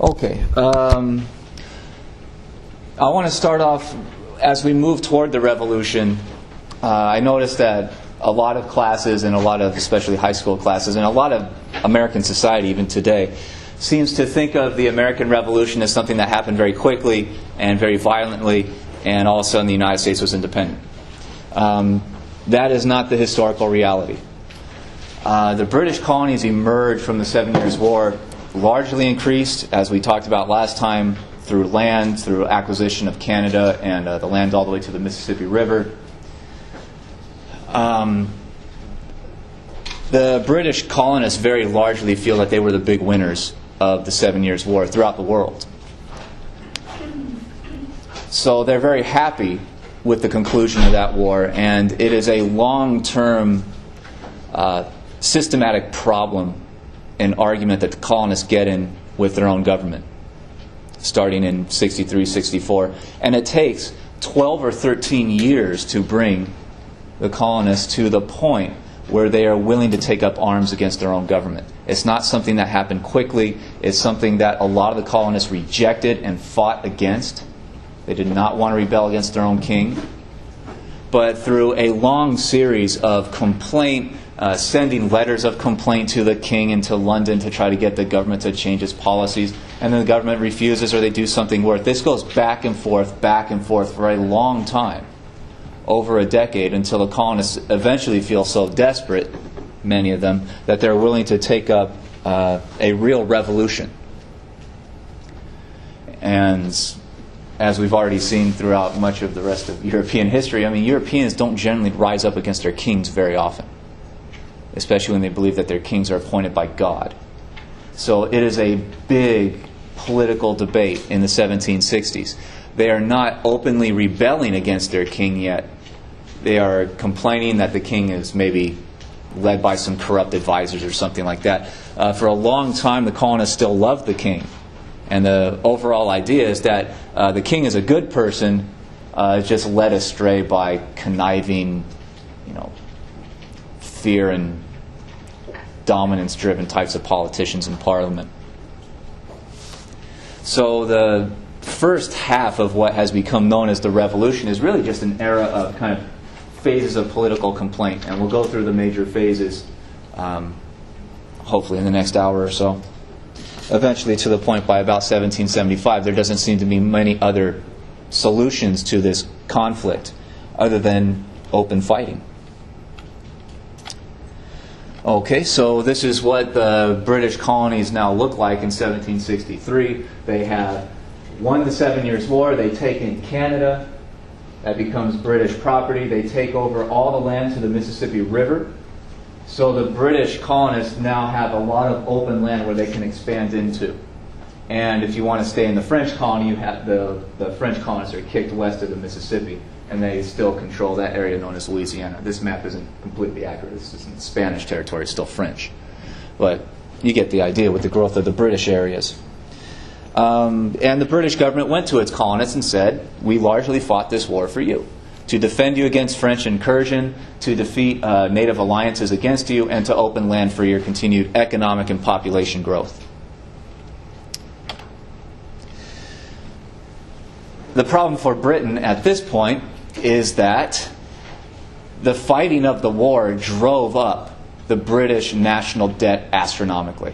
Okay. I want to start off, as we move toward the revolution, I noticed that a lot of classes, and a lot of, especially high school classes, and a lot of American society even today, seems to think of the American Revolution as something that happened very quickly and very violently, and all of a sudden the United States was independent. That is not the historical reality. The British colonies emerged from the 7 Years' War largely increased, as we talked about last time, through land, through acquisition of Canada and the land all the way to the Mississippi River. The British colonists very largely feel that they were the big winners of the 7 Years' War throughout the world. So they're very happy with the conclusion of that war, and it is a long-term systematic problem, an argument that the colonists get in with their own government, starting in 63, 64. And it takes 12 or 13 years to bring the colonists to the point where they are willing to take up arms against their own government. It's not something that happened quickly. It's something that a lot of the colonists rejected and fought against. They did not want to rebel against their own king. But through a long series of complaint, sending letters of complaint to the king and to London to try to get the government to change its policies, and then the government refuses, or they do something worse. This goes back and forth for a long time, over a decade, until the colonists eventually feel so desperate, many of them, that they're willing to take up a real revolution. And as we've already seen throughout much of the rest of European history, I mean, Europeans don't generally rise up against their kings very often, especially when they believe that their kings are appointed by God. So it is a big political debate in the 1760s. They are not openly rebelling against their king yet. They are complaining that the king is maybe led by some corrupt advisors or something like that. For a long time, the colonists still loved the king. And the overall idea is that the king is a good person, just led astray by conniving, fear and dominance-driven types of politicians in Parliament. So the first half of what has become known as the Revolution is really just an era of kind of phases of political complaint. And we'll go through the major phases, hopefully in the next hour or so. Eventually, to the point by about 1775, there doesn't seem to be many other solutions to this conflict other than open fighting. Okay, so this is what the British colonies now look like in 1763. They have won the 7 Years' War. They take in Canada. That becomes British property. They take over all the land to the Mississippi River. So the British colonists now have a lot of open land where they can expand into. And if you want to stay in the French colony, you have the French colonists are kicked west of the Mississippi, and they still control that area known as Louisiana. This map isn't completely accurate. This isn't Spanish territory. It's still French. But you get the idea with the growth of the British areas. And the British government went to its colonists and said, we largely fought this war for you, to defend you against French incursion, to defeat native alliances against you, and to open land for your continued economic and population growth. The problem for Britain at this point is that the fighting of the war drove up the British national debt astronomically.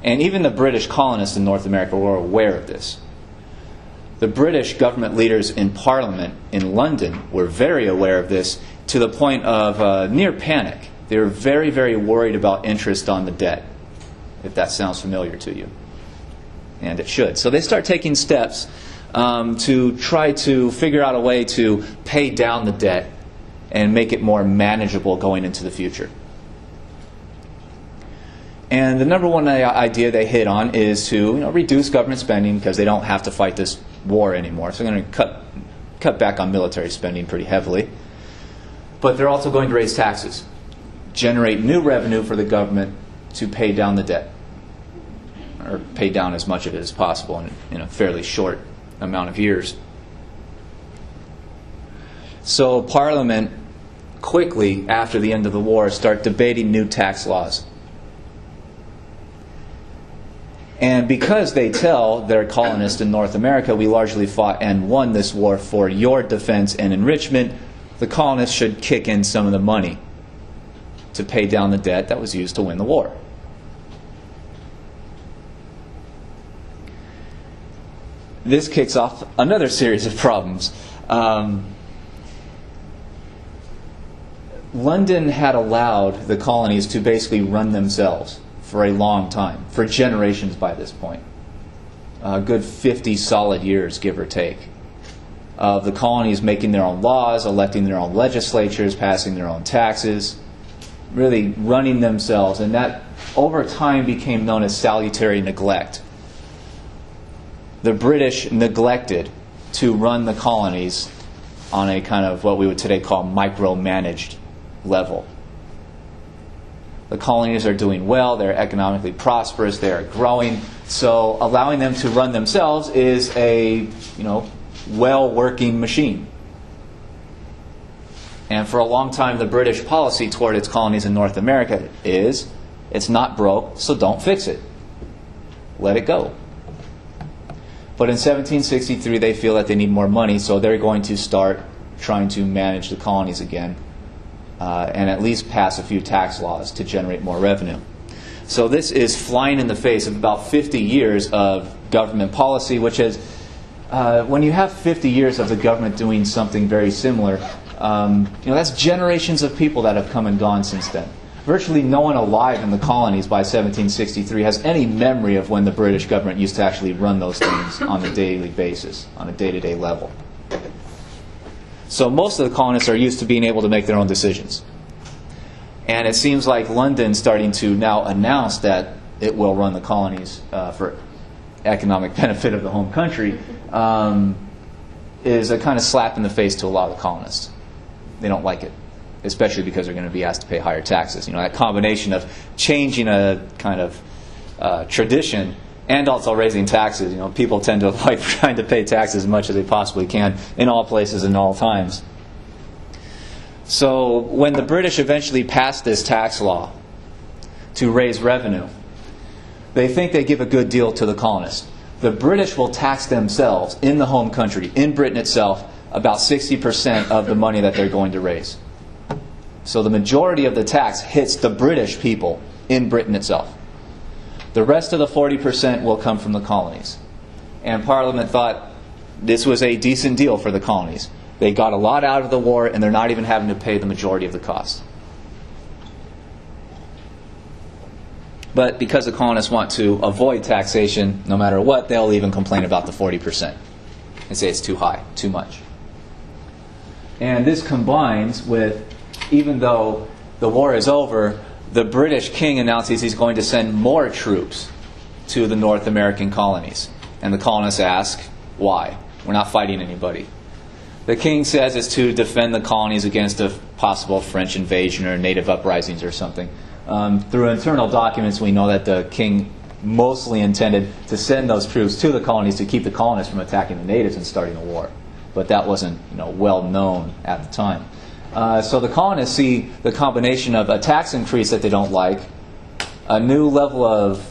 And even the British colonists in North America were aware of this. The British government leaders in Parliament in London were very aware of this, to the point of near panic. They were very, very worried about interest on the debt, if that sounds familiar to you. And it should. So they start taking steps to try to figure out a way to pay down the debt and make it more manageable going into the future. And the number one idea they hit on is to reduce government spending, because they don't have to fight this war anymore. So they're going to cut back on military spending pretty heavily. But they're also going to raise taxes, generate new revenue for the government to pay down the debt, or pay down as much of it as possible in a fairly short amount of years. So Parliament quickly, after the end of the war, start debating new tax laws. And because they tell their colonists in North America, we largely fought and won this war for your defense and enrichment, the colonists should kick in some of the money to pay down the debt that was used to win the war. This kicks off another series of problems. London had allowed the colonies to basically run themselves for a long time, for generations by this point. A good 50 solid years, give or take, of the colonies making their own laws, electing their own legislatures, passing their own taxes, really running themselves. And that over time became known as salutary neglect. The British neglected to run the colonies on a kind of what we would today call micromanaged level. The colonies are doing well, they're economically prosperous, they're growing, so allowing them to run themselves is a, well-working machine. And for a long time, the British policy toward its colonies in North America is, it's not broke, so don't fix it. Let it go. But in 1763, they feel that they need more money, so they're going to start trying to manage the colonies again, and at least pass a few tax laws to generate more revenue. So this is flying in the face of about 50 years of government policy, which is, when you have 50 years of the government doing something very similar, that's generations of people that have come and gone since then. Virtually no one alive in the colonies by 1763 has any memory of when the British government used to actually run those things on a daily basis, on a day-to-day level. So most of the colonists are used to being able to make their own decisions. And it seems like London starting to now announce that it will run the colonies for economic benefit of the home country is a kind of slap in the face to a lot of the colonists. They don't like it, especially because they're going to be asked to pay higher taxes. That combination of changing a kind of tradition and also raising taxes. People tend to like trying to pay taxes as much as they possibly can in all places and all times. So when the British eventually passed this tax law to raise revenue, they think they give a good deal to the colonists. The British will tax themselves in the home country, in Britain itself, about 60% of the money that they're going to raise. So the majority of the tax hits the British people in Britain itself. The rest of the 40% will come from the colonies. And Parliament thought this was a decent deal for the colonies. They got a lot out of the war, and they're not even having to pay the majority of the cost. But because the colonists want to avoid taxation, no matter what, they'll even complain about the 40% and say it's too high, too much. And this combines with, even though the war is over, the British king announces he's going to send more troops to the North American colonies. And the colonists ask, why? We're not fighting anybody. The king says it's to defend the colonies against a possible French invasion or native uprisings or something. Through internal documents, we know that the king mostly intended to send those troops to the colonies to keep the colonists from attacking the natives and starting a war. But that wasn't well known at the time. So the colonists see the combination of a tax increase that they don't like, a new level of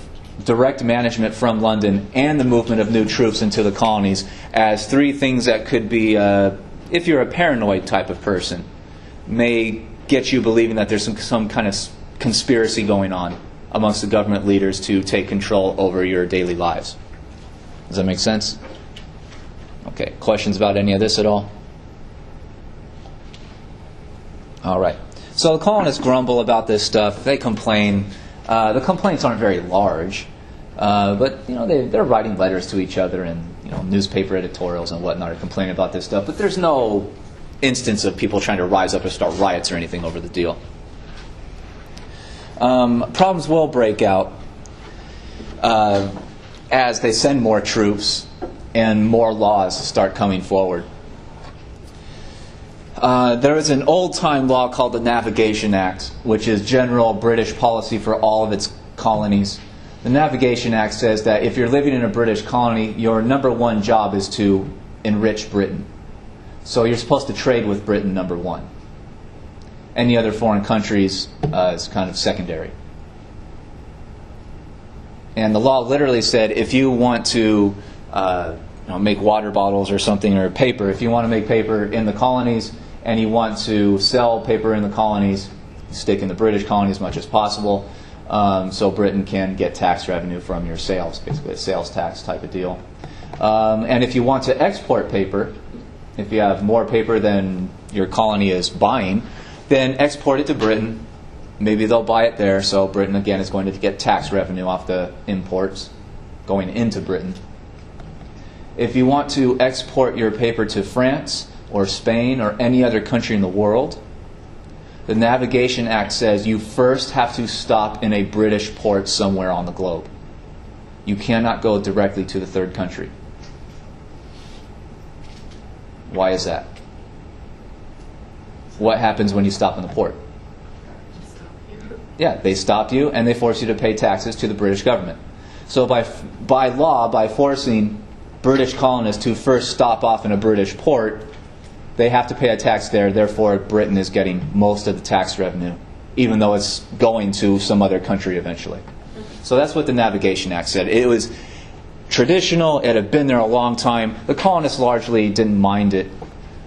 direct management from London, and the movement of new troops into the colonies as three things that could be, if you're a paranoid type of person, may get you believing that there's some kind of conspiracy going on amongst the government leaders to take control over your daily lives. Does that make sense? Okay, questions about any of this at all? All right. So the colonists grumble about this stuff. They complain. The complaints aren't very large, but they're writing letters to each other and newspaper editorials and whatnot are complaining about this stuff. But there's no instance of people trying to rise up and start riots or anything over the deal. Problems will break out as they send more troops and more laws start coming forward. There is an old-time law called the Navigation Act, which is general British policy for all of its colonies. The Navigation Act says that if you're living in a British colony, your number one job is to enrich Britain. So you're supposed to trade with Britain, number one. Any other foreign countries is kind of secondary. And the law literally said if you want to make water bottles or something, or paper, if you want to make paper in the colonies and you want to sell paper in the colonies, stick in the British colony as much as possible, so Britain can get tax revenue from your sales, basically a sales tax type of deal. And if you want to export paper, if you have more paper than your colony is buying, then export it to Britain. Maybe they'll buy it there, so Britain again is going to get tax revenue off the imports going into Britain. If you want to export your paper to France or Spain or any other country in the world, the Navigation Act says you first have to stop in a British port somewhere on the globe. You cannot go directly to the third country. Why is that? What happens when you stop in the port? Yeah, they stop you and they force you to pay taxes to the British government. So by law, by forcing British colonists to first stop off in a British port, they have to pay a tax there. Therefore, Britain is getting most of the tax revenue, even though it's going to some other country eventually. So that's what the Navigation Act said. It was traditional. It had been there a long time. The colonists largely didn't mind it.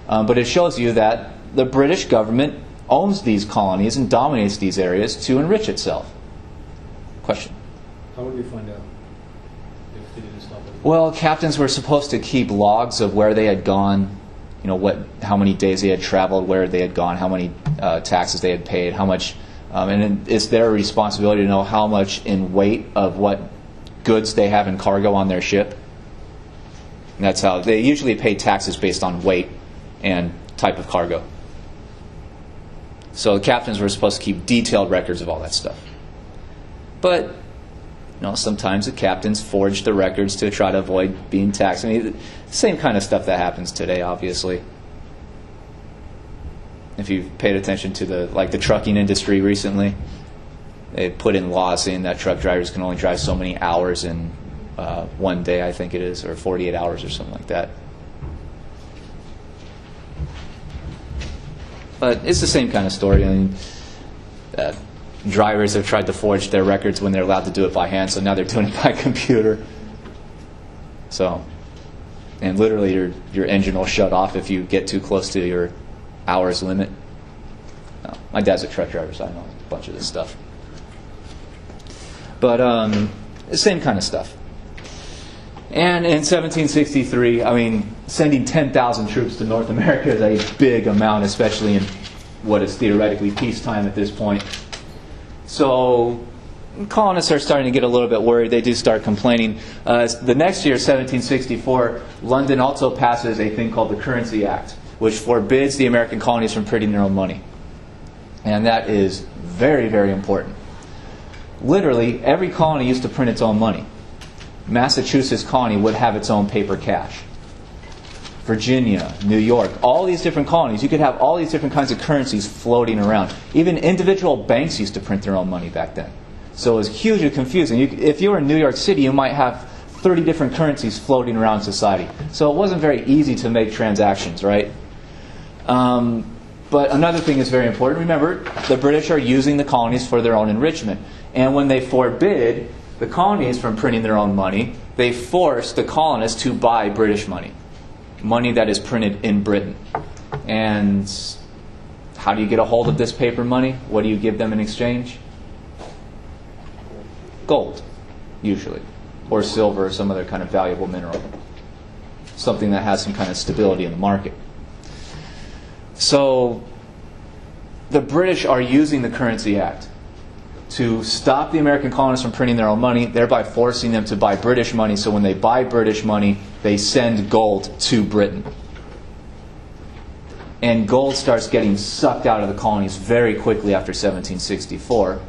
But it shows you that the British government owns these colonies and dominates these areas to enrich itself. Question? How would we find out if they didn't stop it? Well, captains were supposed to keep logs of where they had gone, how many days they had traveled, where they had gone, how many taxes they had paid, how much, and it's their responsibility to know how much in weight of what goods they have in cargo on their ship. And that's how they usually pay taxes based on weight and type of cargo. So the captains were supposed to keep detailed records of all that stuff. But sometimes the captains forged the records to try to avoid being taxed. I mean, the same kind of stuff that happens today, obviously. If you've paid attention to the trucking industry recently, they put in laws saying that truck drivers can only drive so many hours in one day, I think it is, or 48 hours or something like that. But it's the same kind of story. I mean, drivers have tried to forge their records when they're allowed to do it by hand, so now they're doing it by computer. So, and literally your engine will shut off if you get too close to your hours limit. No, my dad's a truck driver, so I know a bunch of this stuff. But the same kind of stuff. And in 1763, sending 10,000 troops to North America is a big amount, especially in what is theoretically peacetime at this point. So colonists are starting to get a little bit worried. They do start complaining. The next year, 1764, London also passes a thing called the Currency Act, which forbids the American colonies from printing their own money. And that is very, very important. Literally, every colony used to print its own money. Massachusetts colony would have its own paper cash. Virginia, New York, all these different colonies, you could have all these different kinds of currencies floating around. Even individual banks used to print their own money back then. So it was hugely confusing. If you were in New York City, you might have 30 different currencies floating around society. So it wasn't very easy to make transactions, right? But another thing is very important. Remember, the British are using the colonies for their own enrichment. And when they forbid the colonies from printing their own money, they force the colonists to buy British money. Money that is printed in Britain. And how do you get a hold of this paper money? What do you give them in exchange? Gold, usually. Or silver, or some other kind of valuable mineral. Something that has some kind of stability in the market. So the British are using the Currency Act to stop the American colonists from printing their own money, thereby forcing them to buy British money. So when they buy British money, they send gold to Britain. And gold starts getting sucked out of the colonies very quickly after 1764.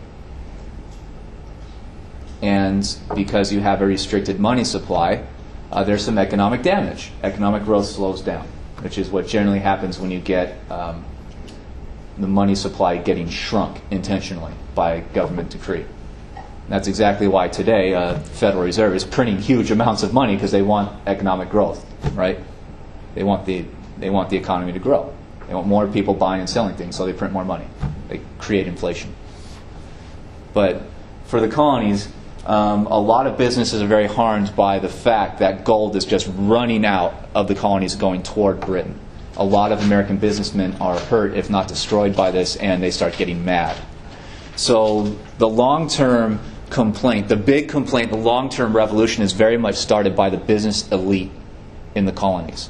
And because you have a restricted money supply, there's some economic damage. Economic growth slows down, which is what generally happens when you get the money supply getting shrunk intentionally by government decree. And that's exactly why today Federal Reserve is printing huge amounts of money, because they want economic growth, right? They want the economy to grow. They want more people buying and selling things, so they print more money. They create inflation. But for the colonies, a lot of businesses are very harmed by the fact that gold is just running out of the colonies going toward Britain. A lot of American businessmen are hurt, if not destroyed, by this, and they start getting mad. So the long-term complaint, the big complaint, the long-term revolution is very much started by the business elite in the colonies.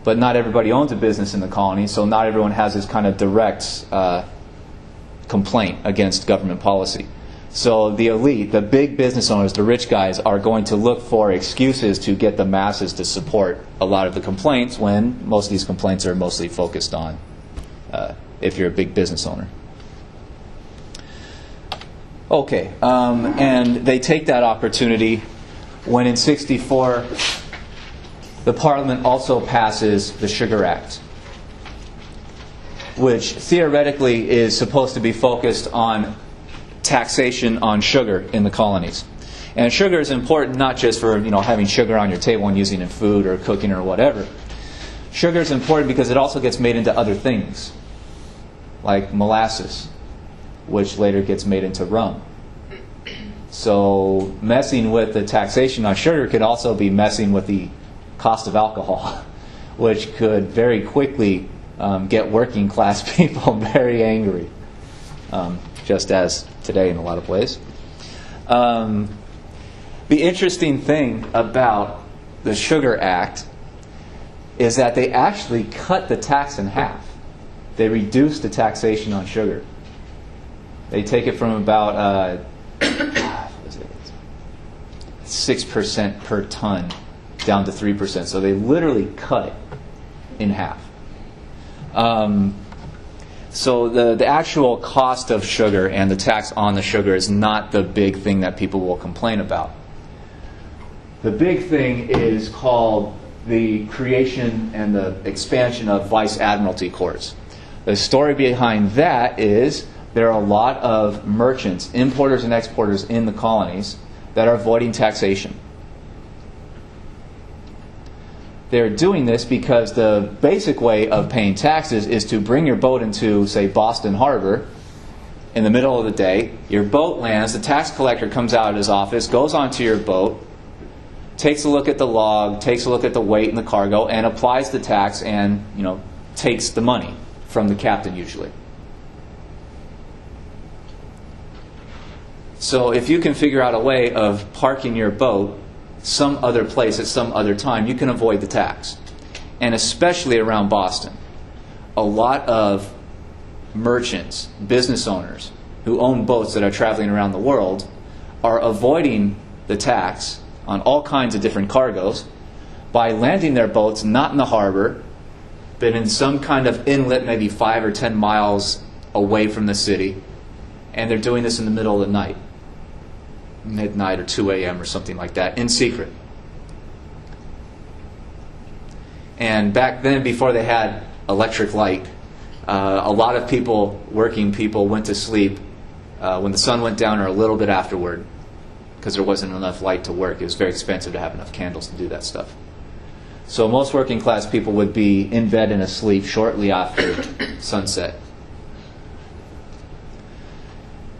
But not everybody owns a business in the colonies, so not everyone has this kind of direct complaint against government policy. So the elite, the big business owners, the rich guys, are going to look for excuses to get the masses to support a lot of the complaints, when most of these complaints are mostly focused on if you're a big business owner. Okay, and they take that opportunity when in '64 the Parliament also passes the Sugar Act, which theoretically is supposed to be focused on taxation on sugar in the colonies. And sugar is important not just for having sugar on your table and using it in food or cooking or whatever. Sugar is important because it also gets made into other things, like molasses, which later gets made into rum. So messing with the taxation on sugar could also be messing with the cost of alcohol, which could very quickly get working class people very angry, just as today in a lot of ways. The interesting thing about the Sugar Act is that they actually cut the tax in half. They reduced the taxation on sugar. They take it from about 6% per ton down to 3%. So they literally cut it in half. So the actual cost of sugar and the tax on the sugar is not the big thing that people will complain about. The big thing is called the creation and the expansion of vice admiralty courts. The story behind that is there are a lot of merchants, importers and exporters in the colonies that are avoiding taxation. They're doing this because the basic way of paying taxes is to bring your boat into, say, Boston Harbor in the middle of the day. Your boat lands, the tax collector comes out of his office, goes onto your boat, takes a look at the log, takes a look at the weight and the cargo, and applies the tax and, takes the money from the captain usually. So if you can figure out a way of parking your boat some other place at some other time, you can avoid the tax. And especially around Boston, a lot of merchants, business owners who own boats that are traveling around the world are avoiding the tax on all kinds of different cargoes by landing their boats not in the harbor, but in some kind of inlet maybe 5 or 10 miles away from the city. And they're doing this in the middle of the night, midnight or 2 a.m. or something like that, in secret. And back then, before they had electric light, a lot of people, working people, went to sleep when the sun went down or a little bit afterward, because there wasn't enough light to work. It was very expensive to have enough candles to do that stuff. So most working class people would be in bed and asleep shortly after sunset.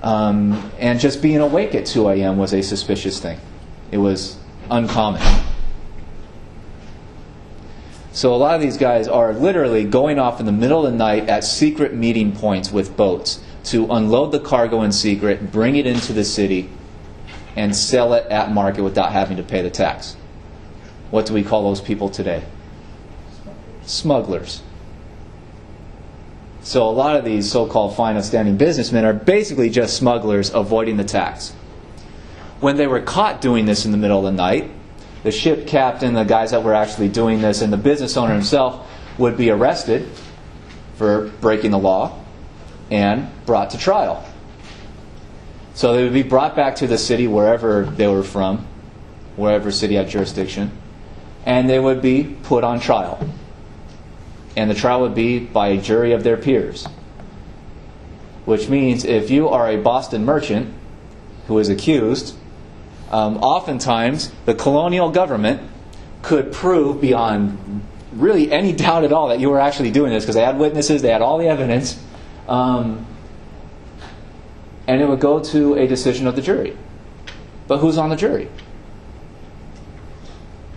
And just being awake at 2 a.m. was a suspicious thing. It was uncommon. So a lot of these guys are literally going off in the middle of the night at secret meeting points with boats to unload the cargo in secret, bring it into the city, and sell it at market without having to pay the tax. What do we call those people today? Smugglers. So a lot of these so-called fine upstanding businessmen are basically just smugglers avoiding the tax. When they were caught doing this in the middle of the night, the ship captain, the guys that were actually doing this, and the business owner himself would be arrested for breaking the law and brought to trial. So they would be brought back to the city wherever they were from, wherever city had jurisdiction, and they would be put on trial. And the trial would be by a jury of their peers. Which means if you are a Boston merchant who is accused, oftentimes the colonial government could prove beyond really any doubt at all that you were actually doing this, because they had witnesses, they had all the evidence, and it would go to a decision of the jury. But who's on the jury?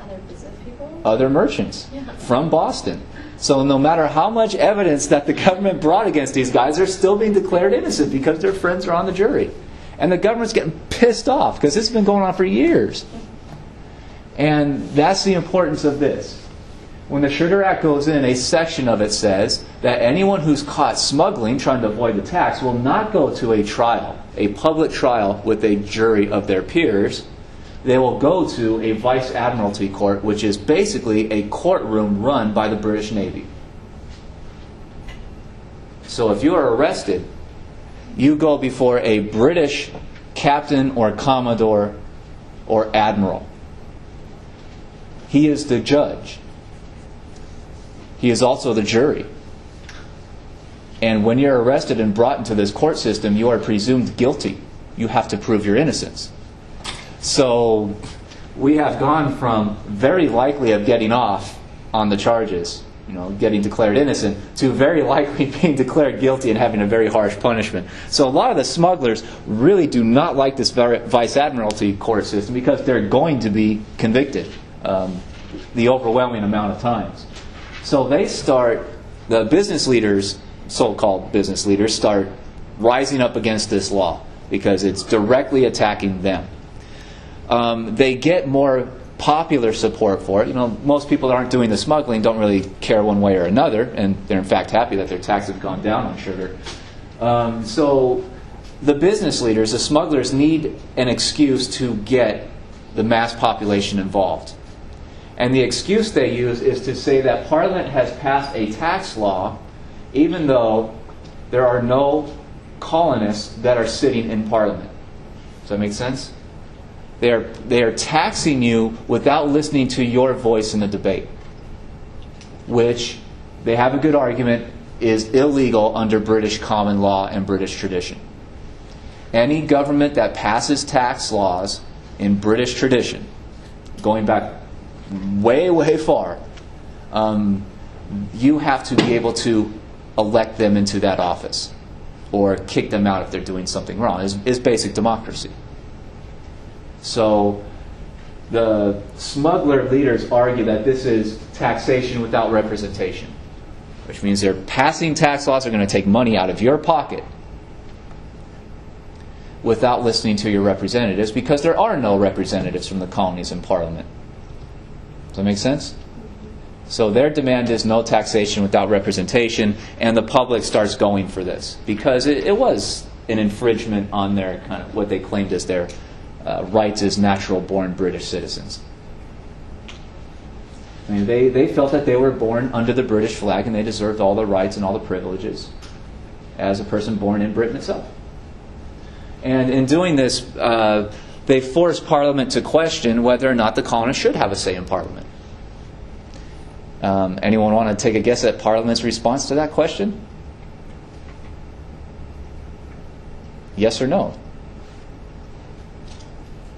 Other business people? Other merchants from Boston. So no matter how much evidence that the government brought against these guys, they're still being declared innocent because their friends are on the jury. And the government's getting pissed off because this has been going on for years. And that's the importance of this. When the Sugar Act goes in, a section of it says that anyone who's caught smuggling, trying to avoid the tax, will not go to a trial, a public trial with a jury of their peers. They will go to a Vice Admiralty court, which is basically a courtroom run by the British Navy. So if you are arrested, you go before a British captain or commodore or admiral. He is the judge. He is also the jury. And when you're arrested and brought into this court system, you are presumed guilty. You have to prove your innocence. So we have gone from very likely of getting off on the charges, getting declared innocent, to very likely being declared guilty and having a very harsh punishment. So a lot of the smugglers really do not like this Vice Admiralty court system because they're going to be convicted the overwhelming amount of times. So the business leaders, so-called business leaders, start rising up against this law because it's directly attacking them. They get more popular support for it. Most people that aren't doing the smuggling don't really care one way or another, and they're in fact happy that their taxes have gone down on sugar. So the business leaders, the smugglers, need an excuse to get the mass population involved. And the excuse they use is to say that Parliament has passed a tax law even though there are no colonists that are sitting in Parliament. Does that make sense? They are taxing you without listening to your voice in the debate, which they have a good argument is illegal under British common law and British tradition. Any government that passes tax laws in British tradition, going back way, way far, you have to be able to elect them into that office or kick them out if they're doing something wrong. It's basic democracy. So the smuggler leaders argue that this is taxation without representation, which means they're passing tax laws that are going to take money out of your pocket without listening to your representatives, because there are no representatives from the colonies in Parliament. Does that make sense? So their demand is no taxation without representation, and the public starts going for this because it was an infringement on their kind of what they claimed as their rights as natural-born British citizens. I mean, they felt that they were born under the British flag and they deserved all the rights and all the privileges as a person born in Britain itself. And in doing this, they forced Parliament to question whether or not the colonists should have a say in Parliament. Anyone want to take a guess at Parliament's response to that question? Yes or no?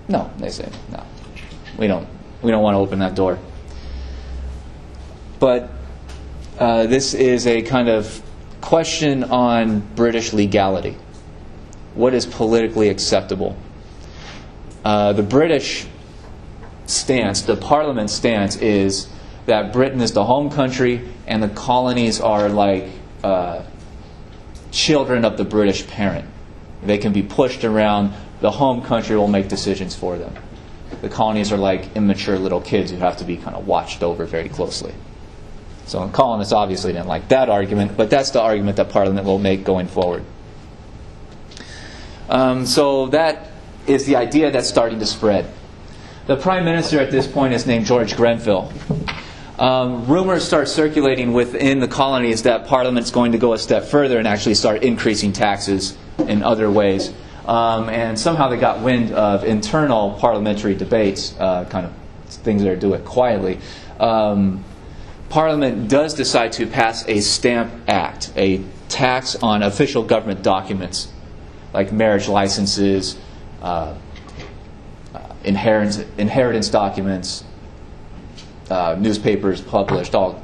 No, they say no. We don't want to open that door. But this is a kind of question on British legality. What is politically acceptable? The British stance, the Parliament stance, is that Britain is the home country and the colonies are like children of the British parent. They can be pushed around. The home country will make decisions for them. The colonies are like immature little kids who have to be kind of watched over very closely. So the colonists obviously didn't like that argument, but that's the argument that Parliament will make going forward. So that is the idea that's starting to spread. The Prime Minister at this point is named George Grenfell. Rumors start circulating within the colonies that Parliament's going to go a step further and actually start increasing taxes in other ways. And somehow they got wind of internal parliamentary debates, kind of things that are doing quietly. Parliament does decide to pass a Stamp Act, a tax on official government documents, like marriage licenses, inheritance documents, newspapers published, all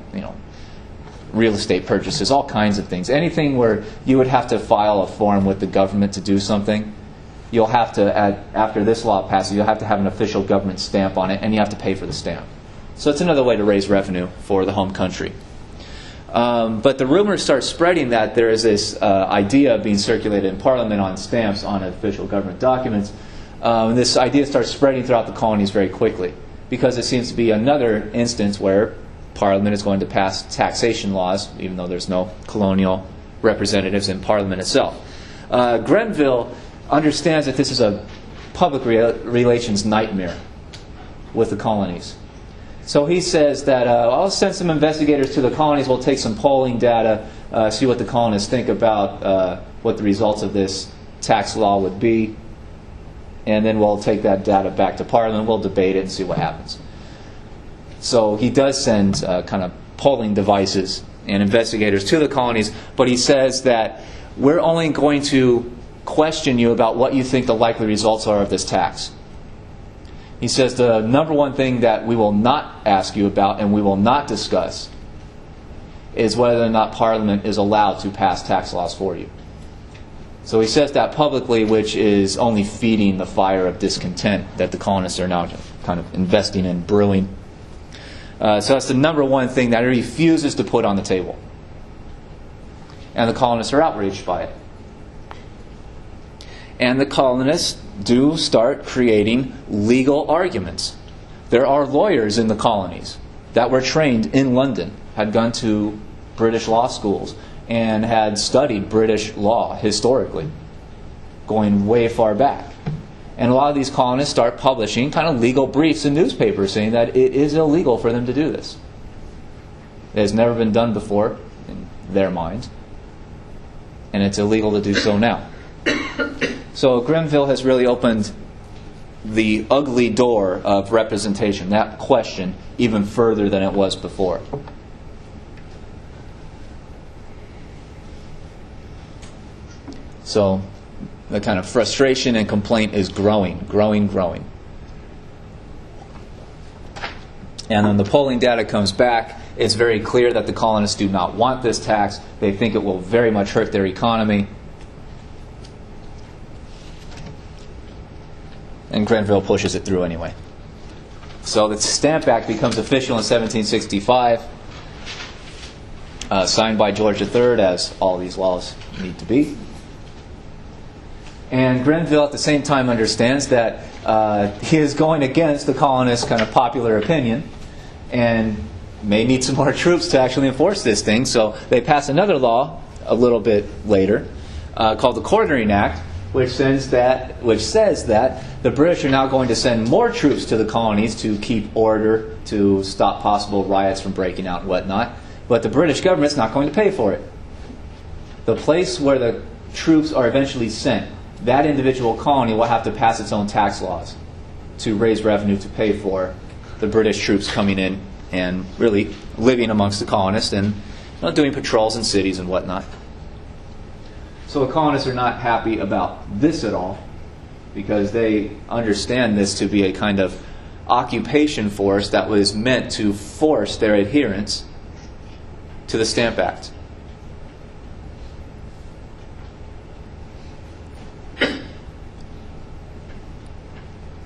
real estate purchases, all kinds of things. Anything where you would have to file a form with the government to do something, you'll have to, after this law passes, you'll have to have an official government stamp on it, and you have to pay for the stamp. So it's another way to raise revenue for the home country. But the rumors start spreading that there is this idea being circulated in Parliament on stamps on official government documents. This idea starts spreading throughout the colonies very quickly, because it seems to be another instance where Parliament is going to pass taxation laws, even though there's no colonial representatives in Parliament itself. Grenville understands that this is a public relations nightmare with the colonies. So he says that I'll send some investigators to the colonies, we'll take some polling data, see what the colonists think about what the results of this tax law would be, and then we'll take that data back to Parliament, we'll debate it and see what happens. So he does send kind of polling devices and investigators to the colonies, but he says that we're only going to question you about what you think the likely results are of this tax. He says the number one thing that we will not ask you about and we will not discuss is whether or not Parliament is allowed to pass tax laws for you. So he says that publicly, which is only feeding the fire of discontent that the colonists are now kind of investing in, brewing. So that's the number one thing that he refuses to put on the table. And the colonists are outraged by it. And the colonists do start creating legal arguments. There are lawyers in the colonies that were trained in London, had gone to British law schools, and had studied British law historically, going way far back. And a lot of these colonists start publishing kind of legal briefs in newspapers saying that it is illegal for them to do this. It has never been done before, in their minds, and it's illegal to do so now. So Grenville has really opened the ugly door of representation, that question, even further than it was before. So the kind of frustration and complaint is growing. And when the polling data comes back, it's very clear that the colonists do not want this tax. They think it will very much hurt their economy. And Grenville pushes it through anyway. So the Stamp Act becomes official in 1765, signed by George III, as all these laws need to be. And Grenville at the same time understands that he is going against the colonists' kind of popular opinion and may need some more troops to actually enforce this thing. So they pass another law a little bit later called the Quartering Act, which says that the British are now going to send more troops to the colonies to keep order, to stop possible riots from breaking out and whatnot. But the British government's not going to pay for it. The place where the troops are eventually sent, that individual colony will have to pass its own tax laws to raise revenue to pay for the British troops coming in and really living amongst the colonists and doing patrols in cities and whatnot. So the colonists are not happy about this at all, because they understand this to be a kind of occupation force that was meant to force their adherence to the Stamp Act.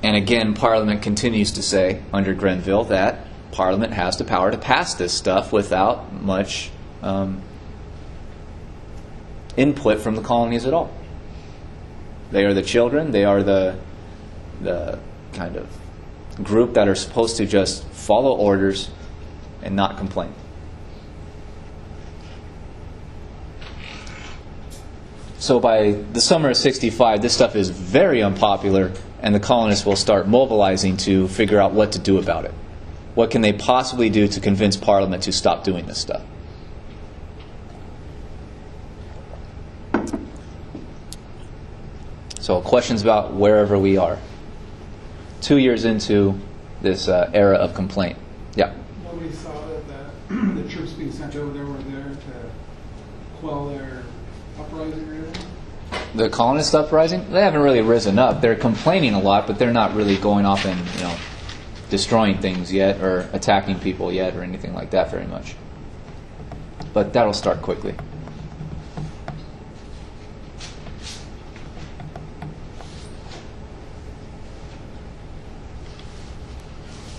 And again, Parliament continues to say, under Grenville, that Parliament has the power to pass this stuff without much input from the colonies at all. They are the children. They are the kind of group that are supposed to just follow orders and not complain. So by the summer of 65, this stuff is very unpopular, and the colonists will start mobilizing to figure out what to do about it. What can they possibly do to convince Parliament to stop doing this stuff? So questions about wherever we are. 2 years into this era of complaint. Yeah? Nobody saw that the troops being sent over there were there to quell their uprising or anything? The colonist uprising? They haven't really risen up. They're complaining a lot, but they're not really going off and destroying things yet or attacking people yet or anything like that very much. But that'll start quickly.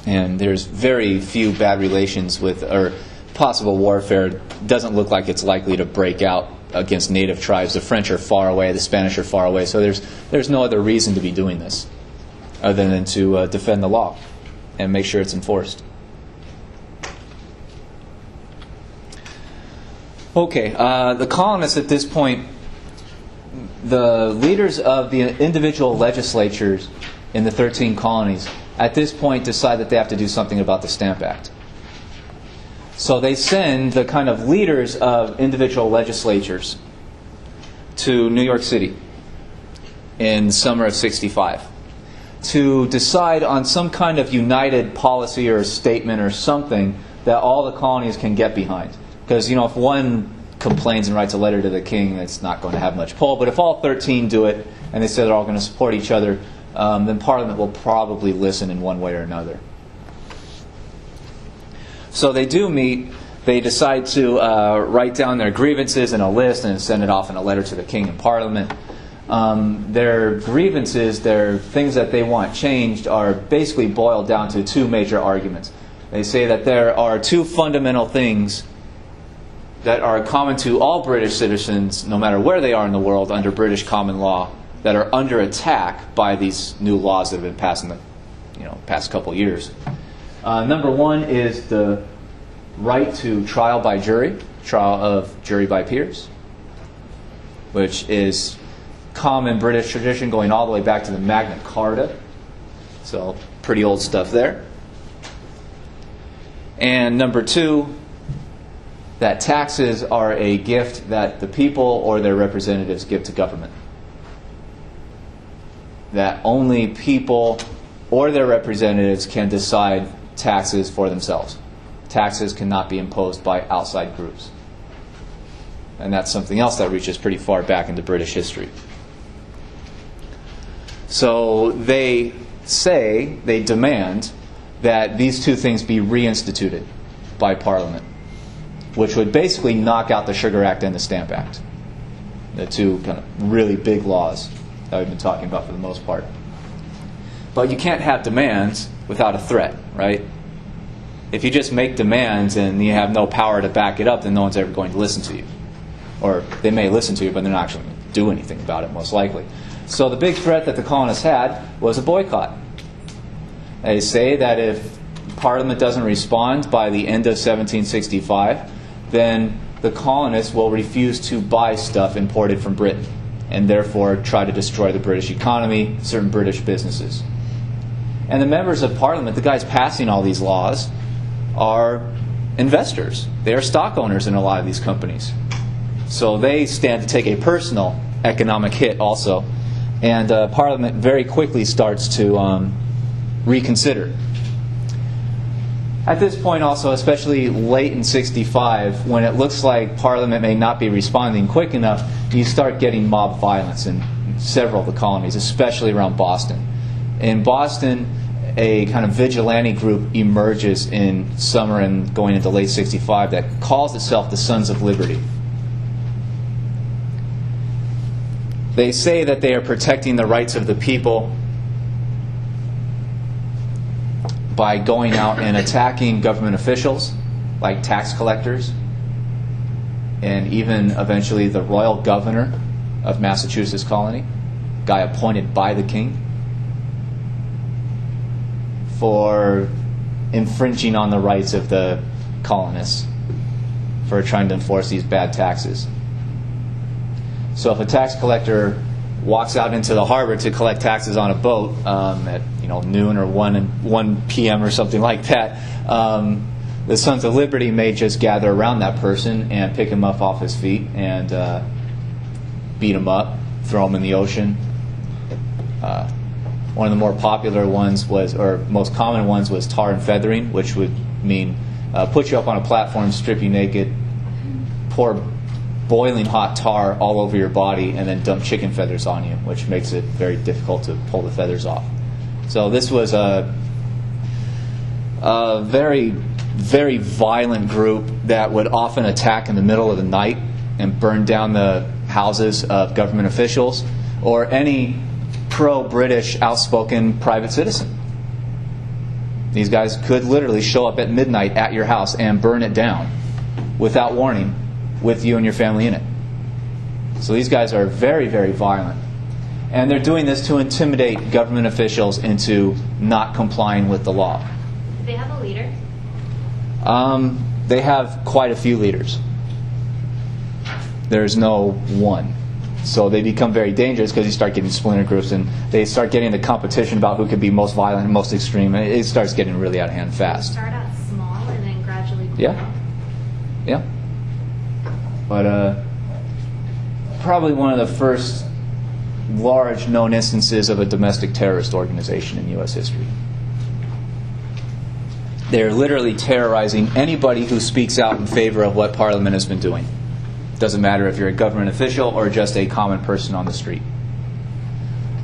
And there's very few bad relations with, or possible warfare doesn't look like it's likely to break out against native tribes. The French are far away, the Spanish are far away, so there's no other reason to be doing this other than to defend the law and make sure it's enforced. Okay, the colonists at this point, the leaders of the individual legislatures in the 13 colonies at this point decide that they have to do something about the Stamp Act. So they send the kind of leaders of individual legislatures to New York City in the summer of '65 to decide on some kind of united policy or statement or something that all the colonies can get behind. Because, you know, if one complains and writes a letter to the king, it's not going to have much pull. But if all 13 do it and they say they're all going to support each other, then Parliament will probably listen in one way or another. So they do meet. They decide to write down their grievances in a list and send it off in a letter to the king and Parliament. Their grievances, their things that they want changed, are basically boiled down to two major arguments. They say that there are two fundamental things that are common to all British citizens, no matter where they are in the world, under British common law, that are under attack by these new laws that have been passed in the past couple years. Number one is the right to trial by jury, trial of jury by peers, which is common British tradition going all the way back to the Magna Carta. So pretty old stuff there. And number two, that taxes are a gift that the people or their representatives give to government. That only people or their representatives can decide taxes for themselves. Taxes cannot be imposed by outside groups. And that's something else that reaches pretty far back into British history. So they demand that these two things be reinstituted by Parliament, which would basically knock out the Sugar Act and the Stamp Act. The two kind of really big laws that we've been talking about for the most part. But you can't have demands without a threat, right? If you just make demands and you have no power to back it up, then no one's ever going to listen to you. Or they may listen to you, but they're not actually going to do anything about it, most likely. So the big threat that the colonists had was a boycott. They say that if Parliament doesn't respond by the end of 1765, then the colonists will refuse to buy stuff imported from Britain and therefore try to destroy the British economy, certain British businesses. And the members of Parliament, the guys passing all these laws, are investors. They are stock owners in a lot of these companies. So they stand to take a personal economic hit also. And Parliament very quickly starts to reconsider. At this point also, especially late in '65, when it looks like Parliament may not be responding quick enough, you start getting mob violence in several of the colonies, especially around Boston. In Boston, a kind of vigilante group emerges in summer and going into late '65 that calls itself the Sons of Liberty. They say that they are protecting the rights of the people by going out and attacking government officials like tax collectors and even eventually the royal governor of Massachusetts colony, guy appointed by the king, for infringing on the rights of the colonists for trying to enforce these bad taxes. So if a tax collector walks out into the harbor to collect taxes on a boat at noon or 1 p.m. or something like that, the Sons of Liberty may just gather around that person and pick him up off his feet and beat him up, throw him in the ocean. One of the more popular ones was, or most common ones, was tar and feathering, which would mean put you up on a platform, strip you naked, pour boiling hot tar all over your body, and then dump chicken feathers on you, which makes it very difficult to pull the feathers off. So this was a very, very violent group that would often attack in the middle of the night and burn down the houses of government officials or any pro-British outspoken private citizen. These guys could literally show up at midnight at your house and burn it down without warning, with you and your family in it. So these guys are very, very violent. And they're doing this to intimidate government officials into not complying with the law. Do they have a leader? They have quite a few leaders. There's no one. So they become very dangerous because you start getting splinter groups and they start getting the competition about who could be most violent and most extreme. And it starts getting really out of hand fast. Start out small and then gradually grow. Yeah. Yeah. But probably one of the first large known instances of a domestic terrorist organization in U.S. history. They're literally terrorizing anybody who speaks out in favor of what Parliament has been doing. Doesn't matter if you're a government official or just a common person on the street.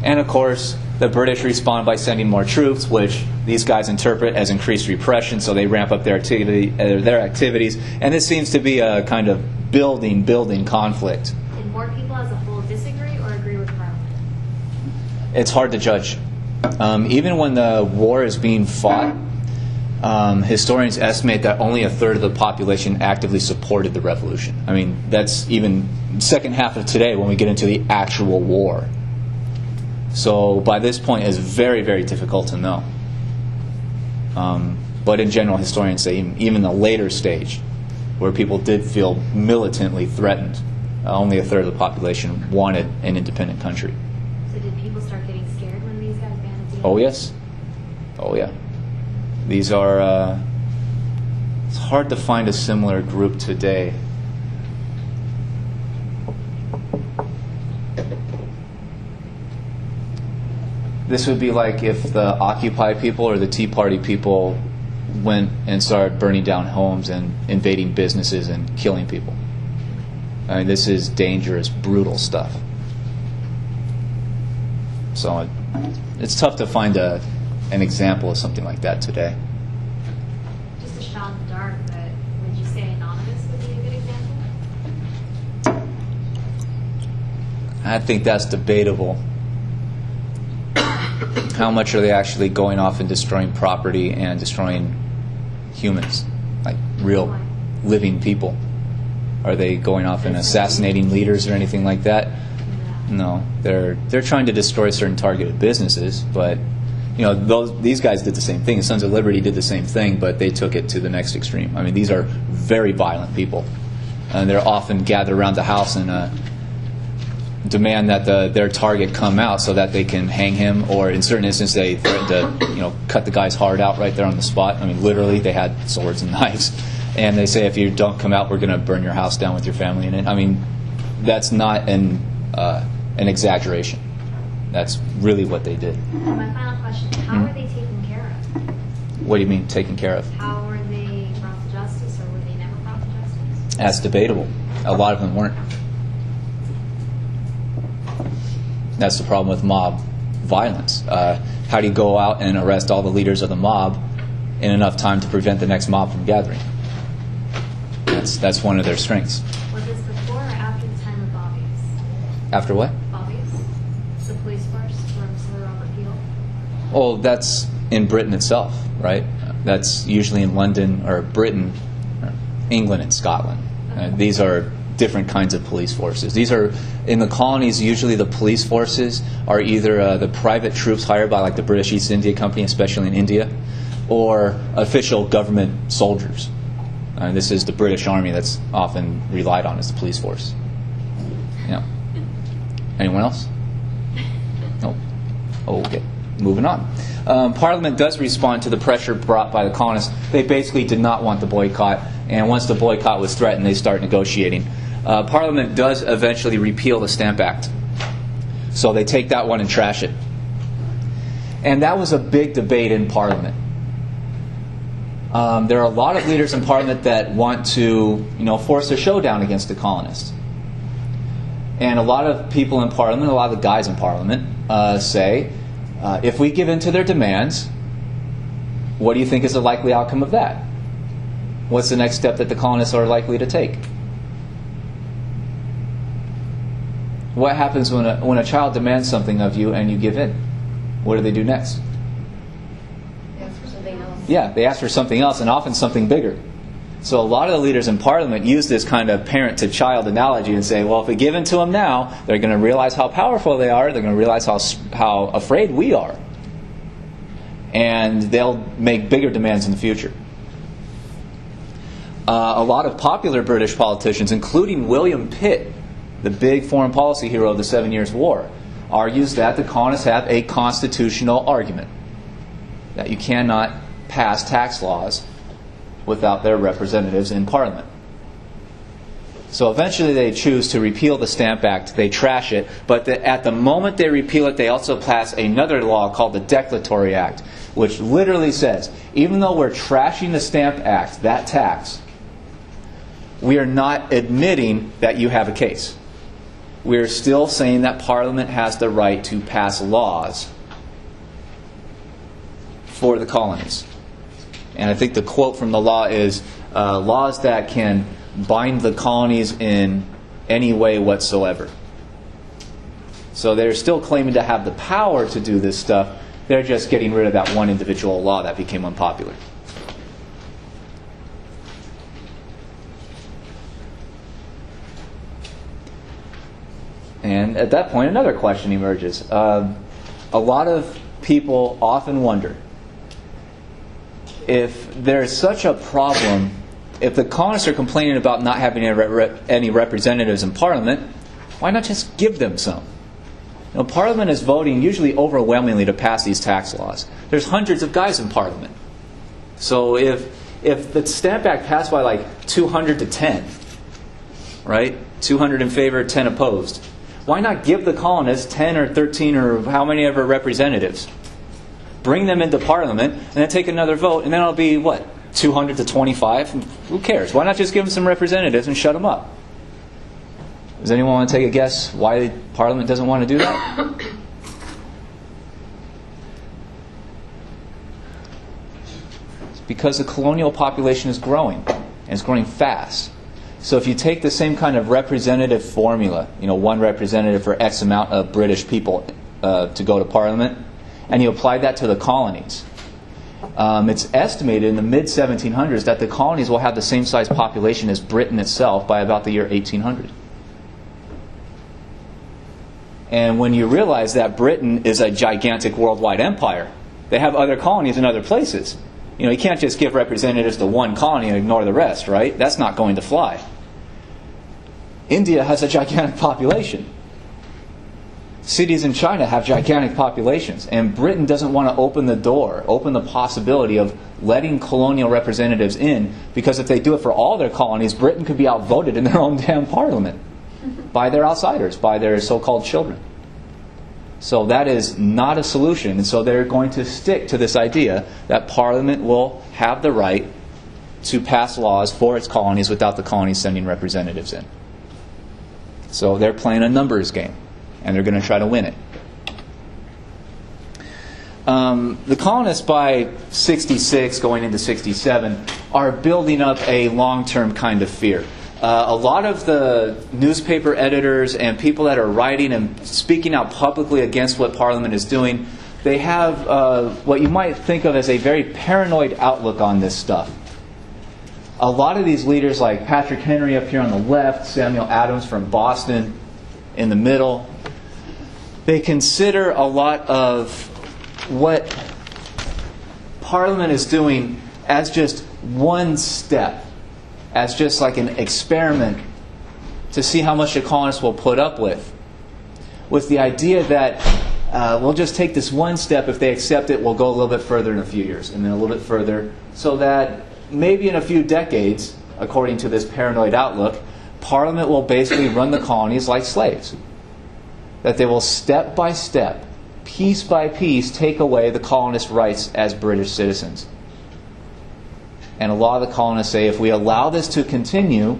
And of course, the British respond by sending more troops, which these guys interpret as increased repression, so they ramp up their activities. And this seems to be a kind of building conflict. Did more people as a whole disagree or agree with Parliament? It's hard to judge. Even when the war is being fought, historians estimate that only a third of the population actively supported the revolution. I mean, that's even second half of today when we get into the actual war. So by this point, it's very, very difficult to know. But in general, historians say even the later stage, where people did feel militantly threatened, only a third of the population wanted an independent country. So did people start getting scared when these guys banded together? Oh, yes. Oh, yeah. These are, it's hard to find a similar group today. This would be like if the Occupy people or the Tea Party people went and started burning down homes and invading businesses and killing people. I mean, this is dangerous, brutal stuff. So it's tough to find an example of something like that today. Just a shot in the dark, but would you say anonymous would be a good example? I think that's debatable. How much are they actually going off and destroying property and destroying humans, like real living people? Are they going off and assassinating leaders or anything like that? No, they're trying to destroy certain targeted businesses, but you know, these guys did the same thing. The Sons of Liberty did the same thing, but they took it to the next extreme. I mean, these are very violent people, and they're often gathered around the house and demand that their target come out so that they can hang him, or in certain instances they threaten to cut the guy's heart out right there on the spot. I mean, literally, they had swords and knives, and they say if you don't come out, we're going to burn your house down with your family in it. I mean, that's not an exaggeration. That's really what they did. My final question, how were they taken care of? What do you mean, taken care of? How were they brought to justice, or were they never brought to justice? That's debatable. A lot of them weren't. That's the problem with mob violence. How do you go out and arrest all the leaders of the mob in enough time to prevent the next mob from gathering? That's one of their strengths. Was this before or after the time of Bobbies? After what? Bobbies? The police force from Sir Robert Peel? Oh, that's in Britain itself, right? That's usually in London or Britain, or England and Scotland. These are different kinds of police forces. These are, in the colonies, usually the police forces are either the private troops hired by like the British East India Company, especially in India, or official government soldiers. This is the British Army that's often relied on as the police force. Yeah. Anyone else? No. Oh, okay. Moving on. Parliament does respond to the pressure brought by the colonists. They basically did not want the boycott, and once the boycott was threatened, they start negotiating. Parliament does eventually repeal the Stamp Act. So they take that one and trash it. And that was a big debate in Parliament. There are a lot of leaders in Parliament that want to, force a showdown against the colonists. And a lot of people in Parliament, a lot of the guys in Parliament, say, if we give in to their demands, what do you think is the likely outcome of that? What's the next step that the colonists are likely to take? What happens when a child demands something of you and you give in? What do they do next? Ask for something else. Yeah, they ask for something else, and often something bigger. So a lot of the leaders in Parliament use this kind of parent-to-child analogy and say, well, if we give in to them now, they're going to realize how powerful they are, they're going to realize how afraid we are, and they'll make bigger demands in the future. A lot of popular British politicians, including William Pitt, the big foreign policy hero of the 7 Years' War, argues that the colonists have a constitutional argument, that you cannot pass tax laws without their representatives in Parliament. So eventually they choose to repeal the Stamp Act. They trash it. But at the moment they repeal it, they also pass another law called the Declaratory Act, which literally says, even though we're trashing the Stamp Act, that tax, we are not admitting that you have a case. We're still saying that Parliament has the right to pass laws for the colonies. And I think the quote from the law is, laws that can bind the colonies in any way whatsoever. So they're still claiming to have the power to do this stuff. They're just getting rid of that one individual law that became unpopular. And at that point, another question emerges. A lot of people often wonder, if there's such a problem, if the colonists are complaining about not having any representatives in Parliament, why not just give them some? You know, Parliament is voting usually overwhelmingly to pass these tax laws. There's hundreds of guys in Parliament. So if the Stamp Act passed by like 200 to 10, right? 200 in favor, 10 opposed. Why not give the colonists 10 or 13 or how many ever representatives? Bring them into Parliament, and then take another vote, and then it'll be, what, 200 to 25? Who cares? Why not just give them some representatives and shut them up? Does anyone want to take a guess why Parliament doesn't want to do that? It's because the colonial population is growing, and it's growing fast. So if you take the same kind of representative formula, one representative for X amount of British people to go to Parliament, and you apply that to the colonies, it's estimated in the mid-1700s that the colonies will have the same size population as Britain itself by about the year 1800. And when you realize that Britain is a gigantic worldwide empire, they have other colonies in other places. You can't just give representatives to one colony and ignore the rest, right? That's not going to fly. India has a gigantic population. Cities in China have gigantic populations, and Britain doesn't want to open the possibility of letting colonial representatives in, because if they do it for all their colonies, Britain could be outvoted in their own damn parliament by their outsiders, by their so-called children. So that is not a solution, and so they're going to stick to this idea that Parliament will have the right to pass laws for its colonies without the colonies sending representatives in. So they're playing a numbers game, and they're going to try to win it. The colonists by 66, going into 67, are building up a long-term kind of fear. A lot of the newspaper editors and people that are writing and speaking out publicly against what Parliament is doing, they have what you might think of as a very paranoid outlook on this stuff. A lot of these leaders, like Patrick Henry up here on the left, Samuel Adams from Boston in the middle, they consider a lot of what Parliament is doing as just one step, as just like an experiment to see how much the colonists will put up with the idea that we'll just take this one step. If they accept it, we'll go a little bit further in a few years, and then a little bit further, so that maybe in a few decades, according to this paranoid outlook, Parliament will basically run the colonies like slaves. That they will step by step, piece by piece, take away the colonists' rights as British citizens. And a lot of the colonists say, if we allow this to continue,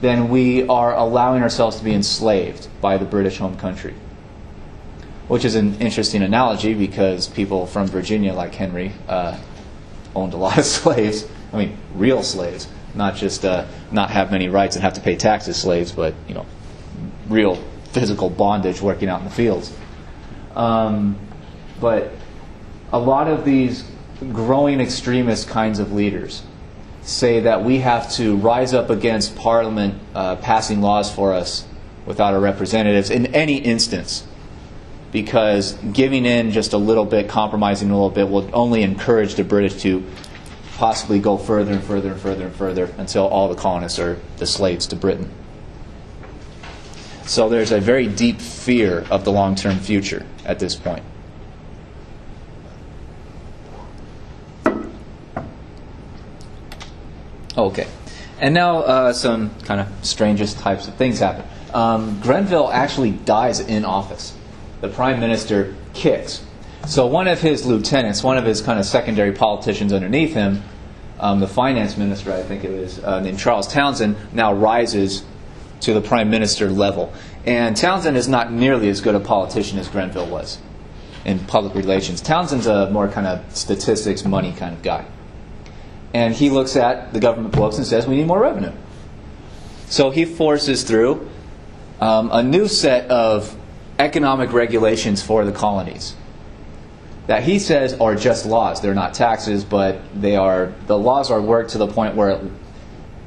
then we are allowing ourselves to be enslaved by the British home country. Which is an interesting analogy, because people from Virginia, like Henry, owned a lot of slaves. I mean, real slaves. Not just not have many rights and have to pay taxes slaves, but, real physical bondage working out in the fields. But a lot of these growing extremist kinds of leaders say that we have to rise up against Parliament passing laws for us without our representatives in any instance, because giving in just a little bit, compromising a little bit, will only encourage the British to possibly go further and further and further and further until all the colonists are the slaves to Britain. So there's a very deep fear of the long-term future at this point. Okay. And now some kind of strangest types of things happen. Grenville actually dies in office. The Prime Minister kicks. So one of his lieutenants, one of his kind of secondary politicians underneath him, the finance minister, I think it was, named Charles Townshend, now rises to the Prime Minister level. And Townshend is not nearly as good a politician as Grenville was in public relations. Townshend's a more kind of statistics, money kind of guy. And he looks at the government books and says, we need more revenue. So he forces through a new set of economic regulations for the colonies that he says are just laws. They're not taxes, but the laws are worked to the point where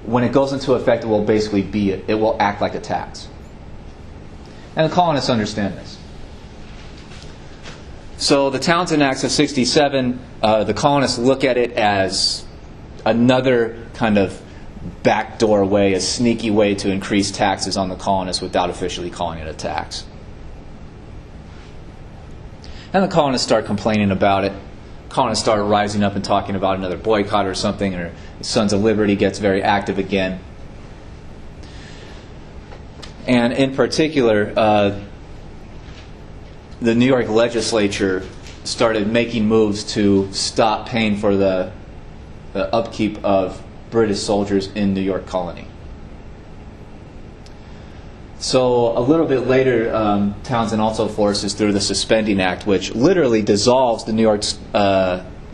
when it goes into effect, it will basically it will act like a tax. And the colonists understand this. So the Townshend Acts of 67, the colonists look at it as another kind of backdoor way, a sneaky way to increase taxes on the colonists without officially calling it a tax. And the colonists start complaining about it. Colonists start rising up and talking about another boycott or something, or Sons of Liberty gets very active again. And in particular, the New York legislature started making moves to stop paying for the upkeep of British soldiers in New York colony. So a little bit later, Townshend also forces through the Suspending Act, which literally dissolves the New York's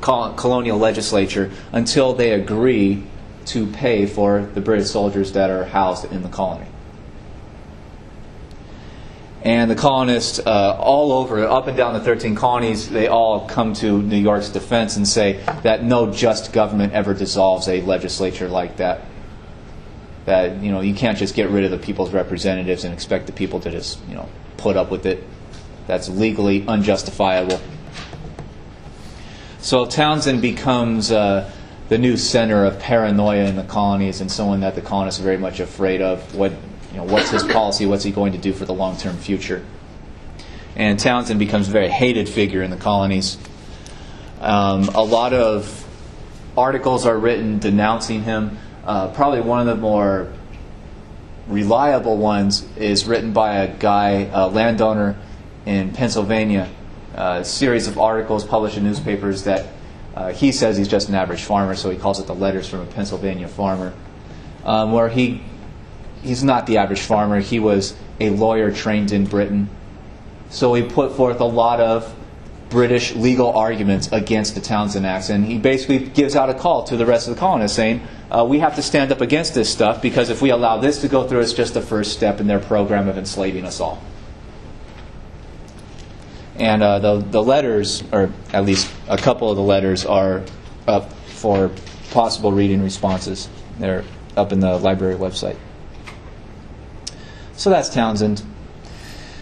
colonial legislature until they agree to pay for the British soldiers that are housed in the colony. And the colonists all over, up and down the 13 colonies, they all come to New York's defense and say that no just government ever dissolves a legislature like that. That, you can't just get rid of the people's representatives and expect the people to just, put up with it. That's legally unjustifiable. So Townshend becomes the new center of paranoia in the colonies, and someone that the colonists are very much afraid of. What's his policy? What's he going to do for the long-term future? And Townshend becomes a very hated figure in the colonies. A lot of articles are written denouncing him. Probably one of the more reliable ones is written by a guy, a landowner in Pennsylvania. A series of articles published in newspapers that he says he's just an average farmer, so he calls it the Letters from a Pennsylvania Farmer, where he's not the average farmer. He was a lawyer trained in Britain. So he put forth a lot of British legal arguments against the Townshend Acts, and he basically gives out a call to the rest of the colonists saying, we have to stand up against this stuff, because if we allow this to go through, it's just the first step in their program of enslaving us all. And the letters, or at least a couple of the letters, are up for possible reading responses. They're up in the library website. So that's Townshend.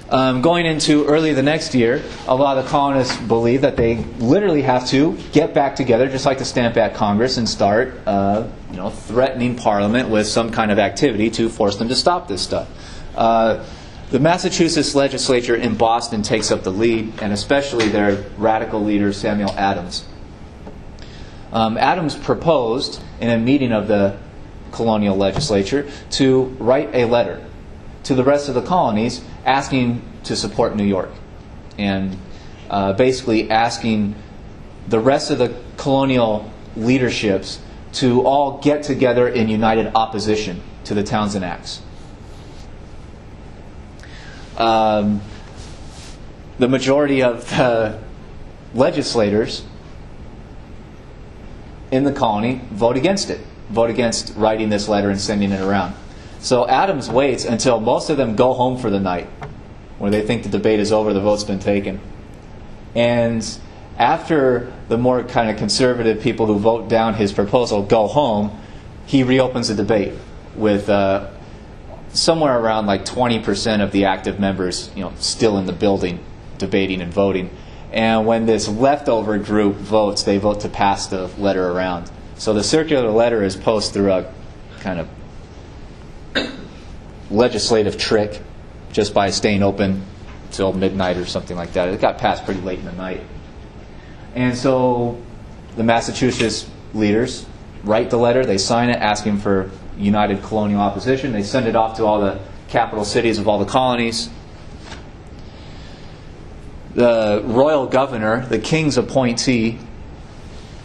Going into early the next year, a lot of the colonists believe that they literally have to get back together, just like the Stamp Act Congress, and start threatening Parliament with some kind of activity to force them to stop this stuff. The Massachusetts legislature in Boston takes up the lead, and especially their radical leader, Samuel Adams. Adams proposed in a meeting of the colonial legislature to write a letter to the rest of the colonies asking to support New York, and basically asking the rest of the colonial leaderships to all get together in united opposition to the Townshend Acts. The majority of the legislators in the colony vote against it, vote against writing this letter and sending it around. So Adams waits until most of them go home for the night, where they think the debate is over, the vote's been taken. And After the more kind of conservative people who vote down his proposal go home, he reopens the debate with somewhere around like 20% of the active members, still in the building, debating and voting. And when this leftover group votes, they vote to pass the letter around. So the circular letter is posted through a kind of legislative trick, just by staying open till midnight or something like that. It got passed pretty late in the night. And so the Massachusetts leaders write the letter, they sign it asking for united colonial opposition. They send it off to all the capital cities of all the colonies. The royal governor, the king's appointee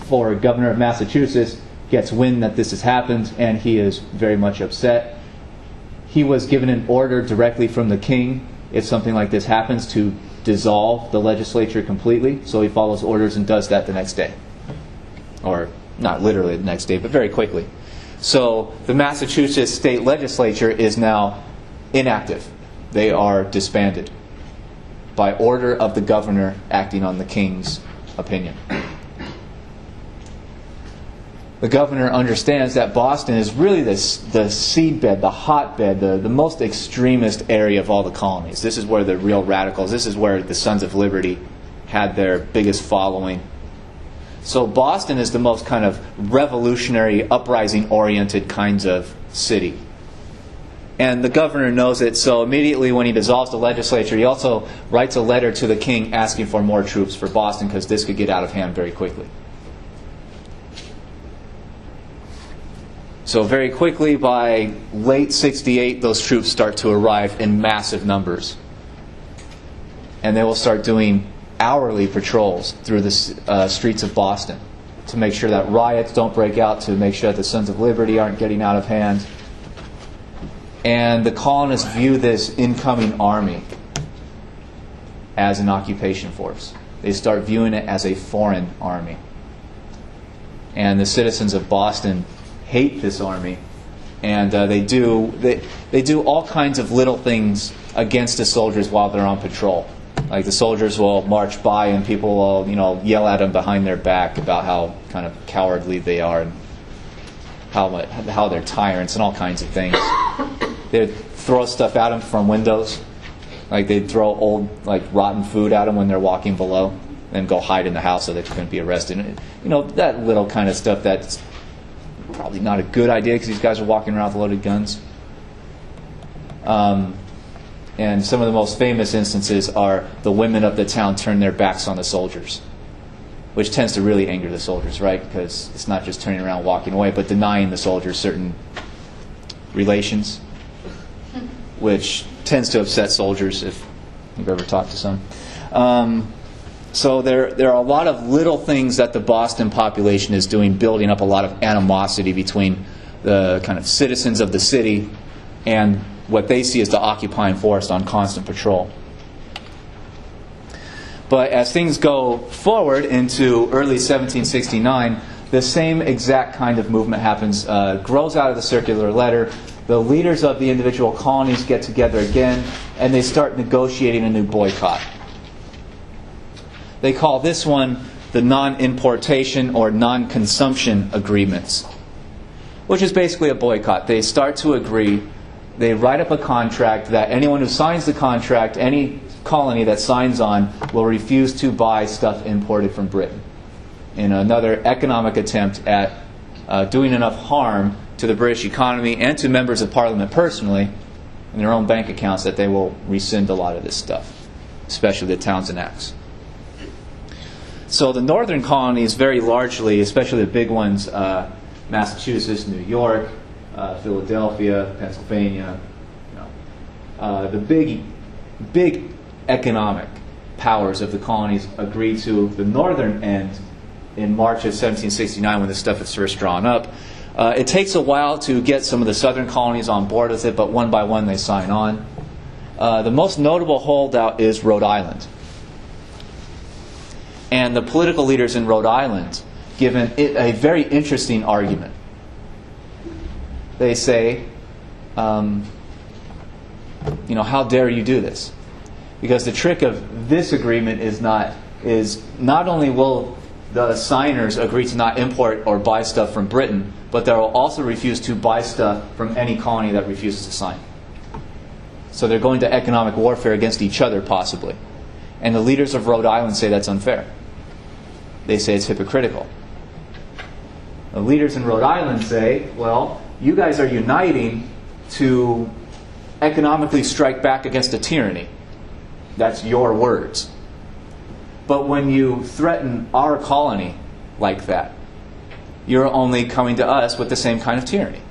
for governor of Massachusetts, gets wind that this has happened, and he is very much upset. He was given an order directly from the king, if something like this happens, to dissolve the legislature completely. So he follows orders and does that the next day. Or not literally the next day, but very quickly. So the Massachusetts state legislature is now inactive. They are disbanded by order of the governor acting on the king's opinion. The governor understands that Boston is really the seedbed, the hotbed, the most extremist area of all the colonies. This is where the real radicals, this is where the Sons of Liberty had their biggest following. So Boston is the most kind of revolutionary, uprising-oriented kinds of city. And the governor knows it, so immediately when he dissolves the legislature, he also writes a letter to the king asking for more troops for Boston, because this could get out of hand very quickly. So very quickly, by late 68, those troops start to arrive in massive numbers. And they will start doing hourly patrols through the streets of Boston to make sure that riots don't break out, to make sure that the Sons of Liberty aren't getting out of hand. And the colonists view this incoming army as an occupation force. They start viewing it as a foreign army. And the citizens of Boston hate this army, and they do all kinds of little things against the soldiers while they're on patrol. Like the soldiers will march by, and people will yell at them behind their back about how kind of cowardly they are and how they're tyrants and all kinds of things. They'd throw stuff at them from windows, like they'd throw old rotten food at them when they're walking below, and go hide in the house so they couldn't be arrested. That little kind of stuff that's probably not a good idea, because these guys are walking around with loaded guns. And some of the most famous instances are the women of the town turn their backs on the soldiers, which tends to really anger the soldiers, right? Because it's not just turning around and walking away, but denying the soldiers certain relations, which tends to upset soldiers if you've ever talked to some. So there are a lot of little things that the Boston population is doing, building up a lot of animosity between the kind of citizens of the city and what they see as the occupying force on constant patrol. But as things go forward into early 1769, the same exact kind of movement happens, grows out of the circular letter. The leaders of the individual colonies get together again, and they start negotiating a new boycott. They call this one the non-importation or non-consumption agreements, which is basically a boycott. They start to agree, they write up a contract that anyone who signs the contract, any colony that signs on, will refuse to buy stuff imported from Britain, in another economic attempt at doing enough harm to the British economy and to members of Parliament personally in their own bank accounts that they will rescind a lot of this stuff, especially the Townsend Acts. So the northern colonies very largely, especially the big ones, Massachusetts, New York, Philadelphia, Pennsylvania, the big economic powers of the colonies agreed to the northern end in March of 1769 when this stuff is first drawn up. It takes a while to get some of the southern colonies on board with it, but one by one they sign on. The most notable holdout is Rhode Island. And the political leaders in Rhode Island give a very interesting argument. They say, how dare you do this? Because the trick of this agreement is not is not only will the signers agree to not import or buy stuff from Britain, but they will also refuse to buy stuff from any colony that refuses to sign. So they're going to economic warfare against each other, possibly. And the leaders of Rhode Island say that's unfair. They say it's hypocritical. The leaders in Rhode Island say, well, you guys are uniting to economically strike back against a tyranny. That's your words. But when you threaten our colony like that, you're only coming to us with the same kind of tyranny.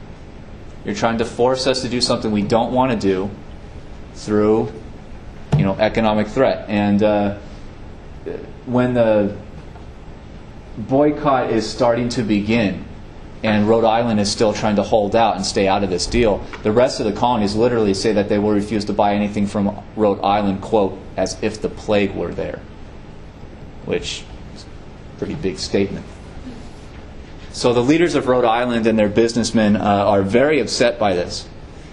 You're trying to force us to do something we don't want to do through, economic threat. And when the boycott is starting to begin, and Rhode Island is still trying to hold out and stay out of this deal, the rest of the colonies literally say that they will refuse to buy anything from Rhode Island, quote, as if the plague were there. Which is a pretty big statement. So the leaders of Rhode Island and their businessmen are very upset by this.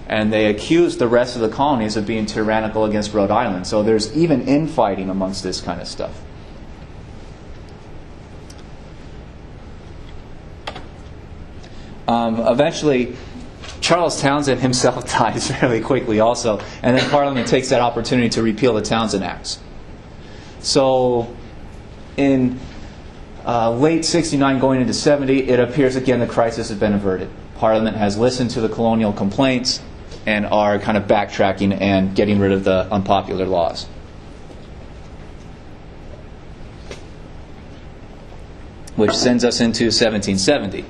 And they accuse the rest of the colonies of being tyrannical against Rhode Island. So there's even infighting amongst this kind of stuff. Eventually, Charles Townshend himself dies fairly quickly also, and then Parliament takes that opportunity to repeal the Townshend Acts. So in late 69 going into 70, it appears again the crisis has been averted. Parliament has listened to the colonial complaints and are kind of backtracking and getting rid of the unpopular laws. Which sends us into 1770.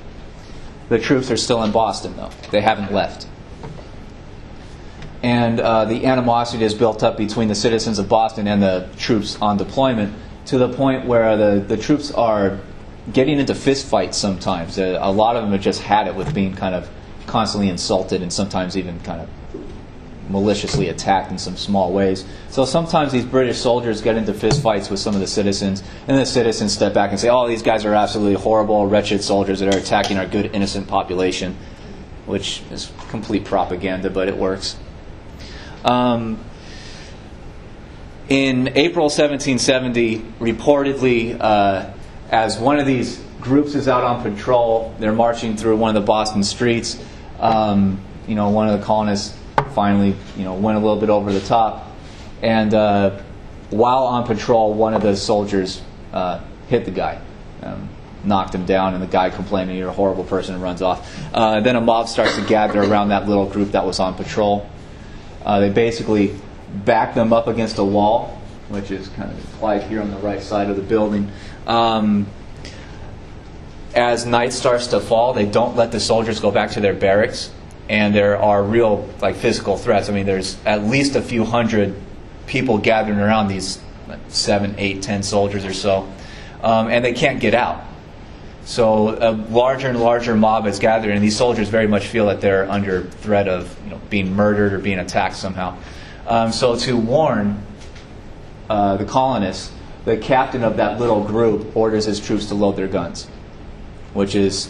The troops are still in Boston, though. They haven't left. And the animosity is built up between the citizens of Boston and the troops on deployment to the point where the troops are getting into fistfights sometimes. A lot of them have just had it with being kind of constantly insulted and sometimes even kind of maliciously attacked in some small ways. So sometimes these British soldiers get into fistfights with some of the citizens, and the citizens step back and say, oh, these guys are absolutely horrible, wretched soldiers that are attacking our good, innocent population, which is complete propaganda, but it works. In April 1770, reportedly, as one of these groups is out on patrol, they're marching through one of the Boston streets. One of the colonists finally, went a little bit over the top, and while on patrol, one of the soldiers hit the guy, knocked him down, and the guy complaining, "You're a horrible person," and runs off. Then a mob starts to gather around that little group that was on patrol. They basically back them up against a wall, which is kind of implied here on the right side of the building. As night starts to fall, they don't let the soldiers go back to their barracks, and there are real physical threats. I mean, there's at least a few hundred people gathering around these 7, 8, 10 soldiers or so, and they can't get out. So a larger and larger mob is gathering, and these soldiers very much feel that they're under threat of being murdered or being attacked somehow. So to warn the colonists, the captain of that little group orders his troops to load their guns, which is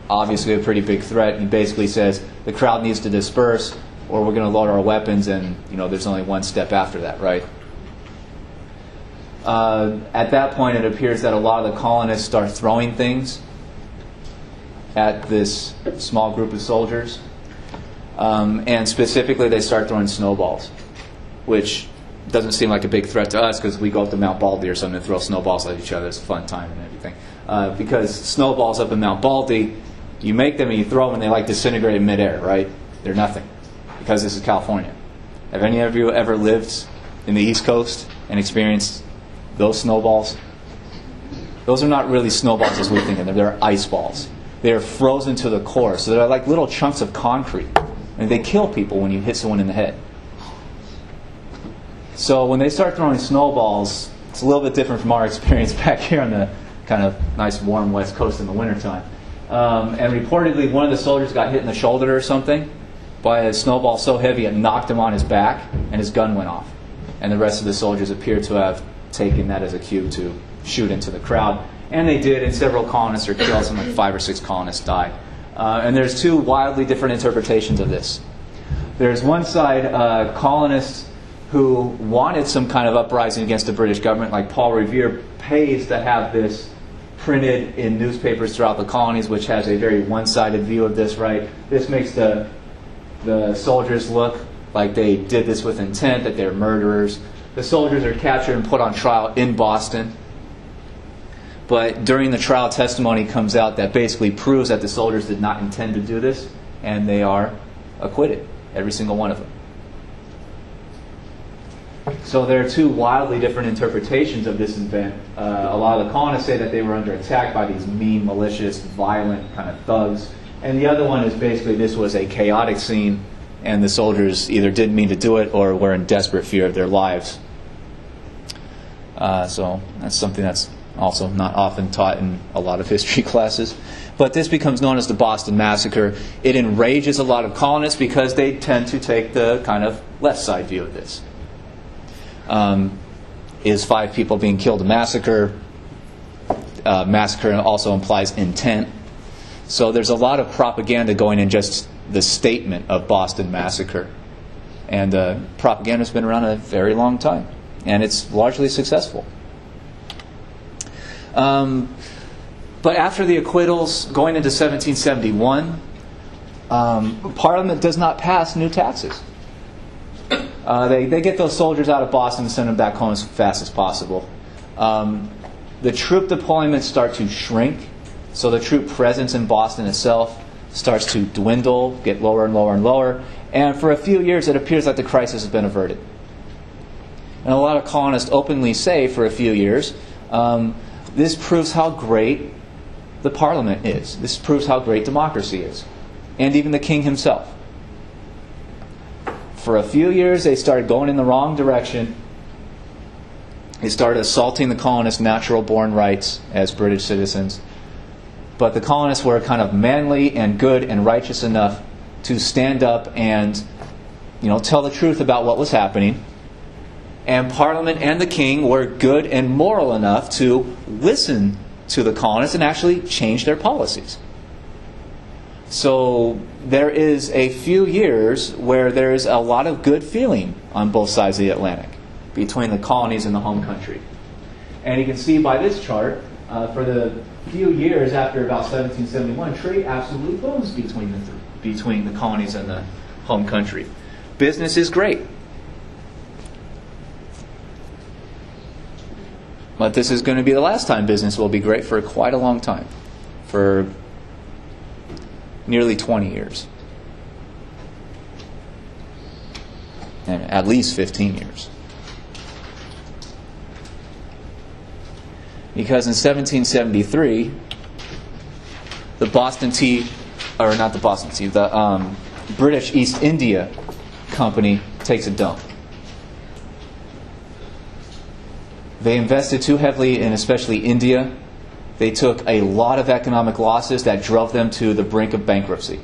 obviously a pretty big threat. He basically says the crowd needs to disperse, or we're going to load our weapons, and there's only one step after that, right? At that point, it appears that a lot of the colonists start throwing things at this small group of soldiers, and specifically they start throwing snowballs, which doesn't seem like a big threat to us because we go up to Mount Baldy or something and throw snowballs at each other. It's a fun time and everything. Because snowballs up in Mount Baldy, you make them and you throw them and they disintegrate in midair, right? They're nothing because this is California. Have any of you ever lived in the East Coast and experienced those snowballs? Those are not really snowballs as we think of them. They're ice balls. They're frozen to the core. So they're like little chunks of concrete. And they kill people when you hit someone in the head. So when they start throwing snowballs, it's a little bit different from our experience back here on the kind of nice warm West Coast in the wintertime. And reportedly one of the soldiers got hit in the shoulder or something by a snowball so heavy it knocked him on his back and his gun went off. And the rest of the soldiers appear to have taken that as a cue to shoot into the crowd. And they did, and several colonists are killed. Some 5 or 6 colonists died. And there's 2 wildly different interpretations of this. There's one side, colonists who wanted some kind of uprising against the British government, like Paul Revere, pays to have this printed in newspapers throughout the colonies, which has a very one-sided view of this, right? This makes the soldiers look like they did this with intent, that they're murderers. The soldiers are captured and put on trial in Boston. But during the trial, testimony comes out that basically proves that the soldiers did not intend to do this, and they are acquitted, every single one of them. So there are two wildly different interpretations of this event. A lot of the colonists say that they were under attack by these mean, malicious, violent kind of thugs. And the other one is basically this was a chaotic scene, and the soldiers either didn't mean to do it or were in desperate fear of their lives. So that's something that's also not often taught in a lot of history classes. But this becomes known as the Boston Massacre. It enrages a lot of colonists because they tend to take the kind of left side view of this. Is 5 people being killed a massacre? Massacre also implies intent. So there's a lot of propaganda going in just the statement of Boston Massacre. And propaganda's been around a very long time. And it's largely successful. But after the acquittals, going into 1771, Parliament does not pass new taxes. They get those soldiers out of Boston and send them back home as fast as possible. The troop deployments start to shrink, so the troop presence in Boston itself starts to dwindle, get lower and lower and lower, and for a few years it appears that the crisis has been averted. And a lot of colonists openly say for a few years, this proves how great the Parliament is. This proves how great democracy is. And even the king himself. For a few years, they started going in the wrong direction. They started assaulting the colonists' natural-born rights as British citizens. But the colonists were kind of manly and good and righteous enough to stand up and, tell the truth about what was happening. And Parliament and the king were good and moral enough to listen to the colonists and actually change their policies. So there is a few years where there's a lot of good feeling on both sides of the Atlantic between the colonies and the home country. And you can see by this chart, for the few years after about 1771, trade absolutely booms between the colonies and the home country. Business is great. But this is going to be the last time business will be great for quite a long time. For nearly 20 years. And at least 15 years. Because in 1773, the British East India Company takes a dump. They invested too heavily in especially India. They took a lot of economic losses that drove them to the brink of bankruptcy.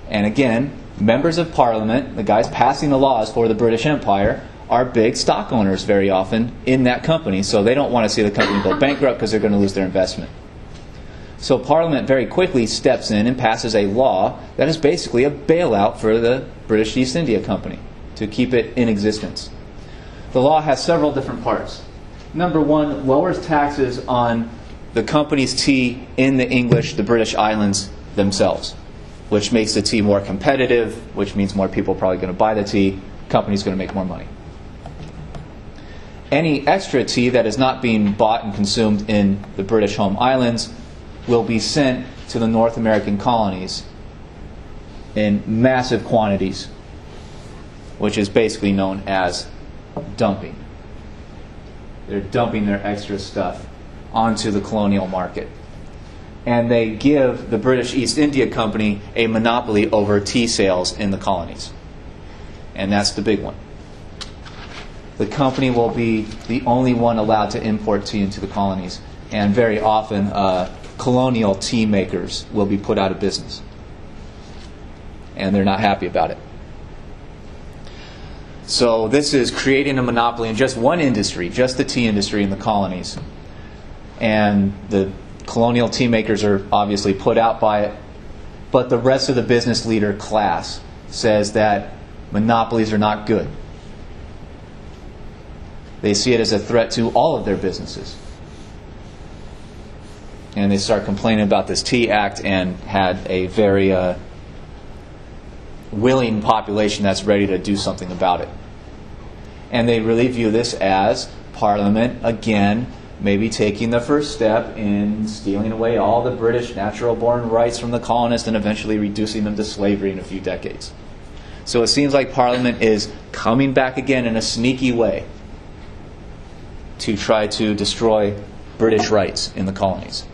And again, members of Parliament, the guys passing the laws for the British Empire, are big stock owners very often in that company. So they don't want to see the company go bankrupt because they're going to lose their investment. So Parliament very quickly steps in and passes a law that is basically a bailout for the British East India Company to keep it in existence. The law has several different parts. Number one, lowers taxes on the company's tea in the British islands themselves, which makes the tea more competitive, which means more people are probably going to buy the tea, company's going to make more money. Any extra tea that is not being bought and consumed in the British home islands will be sent to the North American colonies in massive quantities, which is basically known as dumping. They're dumping their extra stuff onto the colonial market. And they give the British East India Company a monopoly over tea sales in the colonies. And that's the big one. The company will be the only one allowed to import tea into the colonies. And very often, colonial tea makers will be put out of business. And they're not happy about it. So this is creating a monopoly in just one industry, just the tea industry in the colonies. And the colonial tea makers are obviously put out by it. But the rest of the business leader class says that monopolies are not good. They see it as a threat to all of their businesses. And they start complaining about this Tea Act and had a very willing population that's ready to do something about it. And they really view this as Parliament, again, maybe taking the first step in stealing away all the British natural-born rights from the colonists and eventually reducing them to slavery in a few decades. So it seems like Parliament is coming back again in a sneaky way to try to destroy British rights in the colonies.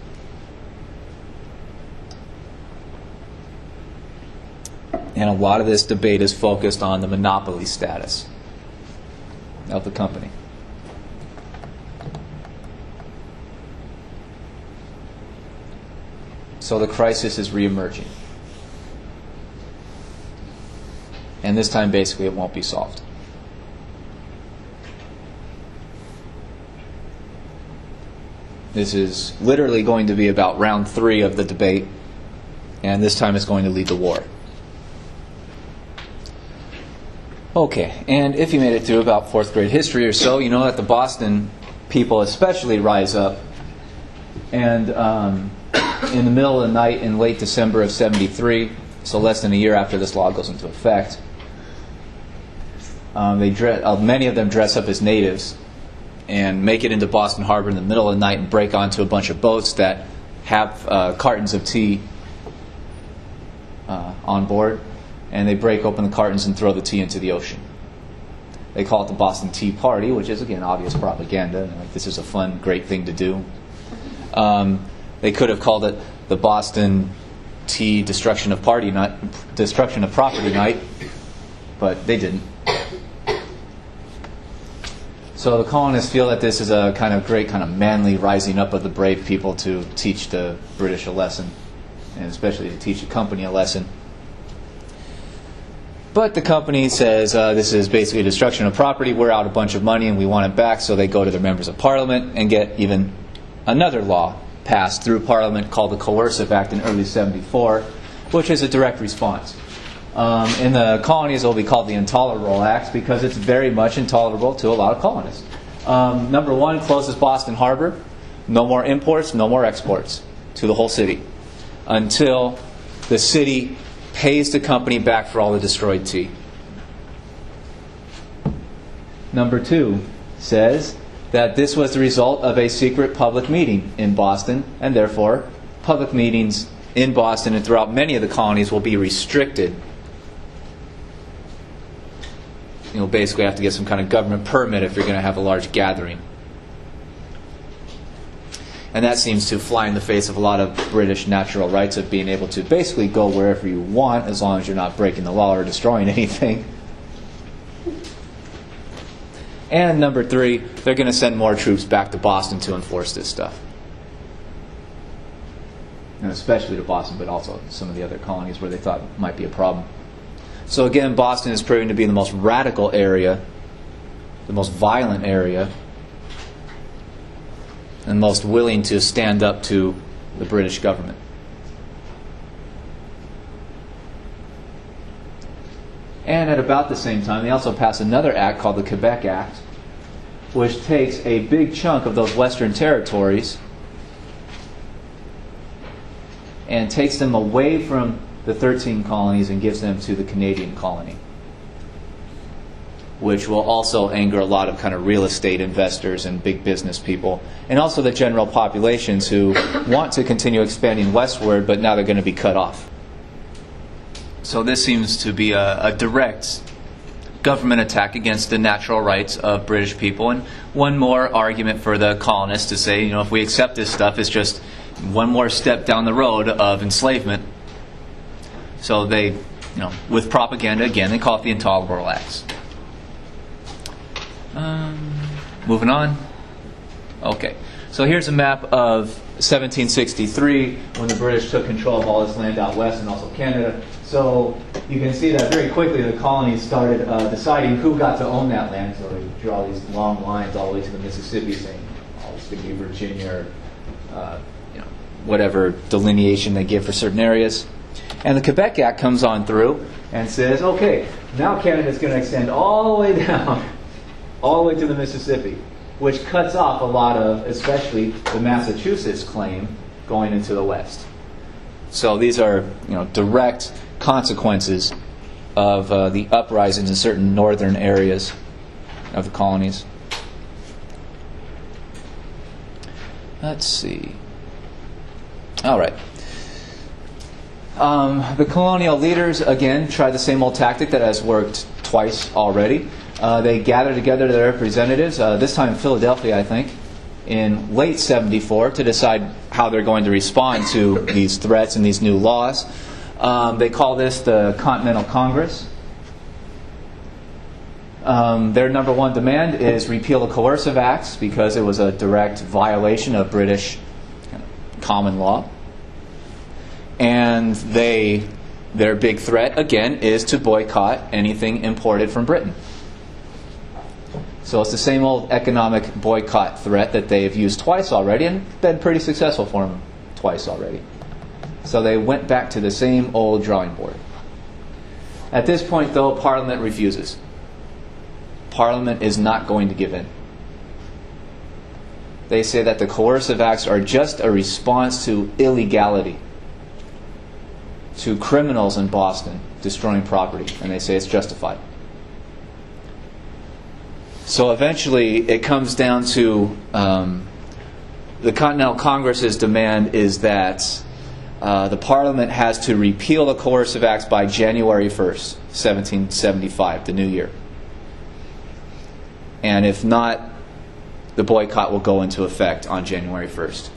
And a lot of this debate is focused on the monopoly status of the company. So the crisis is reemerging. And this time, basically, it won't be solved. This is literally going to be about round 3 of the debate, and this time it's going to lead to war. Okay, and if you made it through about 4th grade history or so, you know that the Boston people especially rise up. And in the middle of the night in late December of 73, so less than a year after this law goes into effect, many of them dress up as natives and make it into Boston Harbor in the middle of the night and break onto a bunch of boats that have cartons of tea on board. And they break open the cartons and throw the tea into the ocean. They call it the Boston Tea Party, which is, again, obvious propaganda. Like, this is a fun, great thing to do. They could have called it the Boston Tea Destruction of Property Night, but they didn't. So the colonists feel that this is a kind of great, kind of manly rising up of the brave people to teach the British a lesson, and especially to teach the company a lesson. But the company says this is basically destruction of property, we're out a bunch of money and we want it back, so they go to their members of Parliament and get even another law passed through Parliament called the Coercive Act in early 74, which is a direct response. In the colonies it will be called the Intolerable Act because it's very much intolerable to a lot of colonists. Number 1, closes Boston Harbor. No more imports, no more exports to the whole city until the city pays the company back for all the destroyed tea. Number 2 says that this was the result of a secret public meeting in Boston, and therefore public meetings in Boston and throughout many of the colonies will be restricted. You'll basically have to get some kind of government permit if you're going to have a large gathering. And that seems to fly in the face of a lot of British natural rights of being able to basically go wherever you want as long as you're not breaking the law or destroying anything. And number 3, they're going to send more troops back to Boston to enforce this stuff. And especially to Boston, but also some of the other colonies where they thought might be a problem. So again, Boston is proving to be the most radical area, the most violent area, and most willing to stand up to the British government. And at about the same time, they also passed another act called the Quebec Act, which takes a big chunk of those western territories and takes them away from the 13 colonies and gives them to the Canadian colony, which will also anger a lot of kind of real estate investors and big business people, and also the general populations who want to continue expanding westward, but now they're going to be cut off. So this seems to be a direct government attack against the natural rights of British people, and one more argument for the colonists to say, if we accept this stuff, it's just one more step down the road of enslavement. So they, with propaganda, again, they call it the Intolerable Acts. Moving on. Okay, so here's a map of 1763 when the British took control of all this land out west and also Canada. So you can see that very quickly the colonies started deciding who got to own that land. So they draw these long lines all the way to the Mississippi saying, oh, it's going to be Virginia or whatever delineation they give for certain areas. And the Quebec Act comes on through and says, okay, now Canada's going to extend all the way down all the way to the Mississippi, which cuts off a lot of, especially the Massachusetts claim, going into the west. So these are, direct consequences of the uprisings in certain northern areas of the colonies. Let's see. All right. The colonial leaders, again, tried the same old tactic that has worked twice already. They gathered together their representatives, this time in Philadelphia, I think, in late 74 to decide how they're going to respond to these threats and these new laws. They call this the Continental Congress. Their number one demand is repeal the coercive acts because it was a direct violation of British common law. And their big threat, again, is to boycott anything imported from Britain. So it's the same old economic boycott threat that they've used twice already and been pretty successful for them twice already. So they went back to the same old drawing board. At this point, though, Parliament refuses. Parliament is not going to give in. They say that the coercive acts are just a response to illegality, to criminals in Boston destroying property, and they say it's justified. So eventually it comes down to the Continental Congress's demand is that the Parliament has to repeal the coercive acts by January 1st, 1775, the new year. And if not, the boycott will go into effect on January 1st.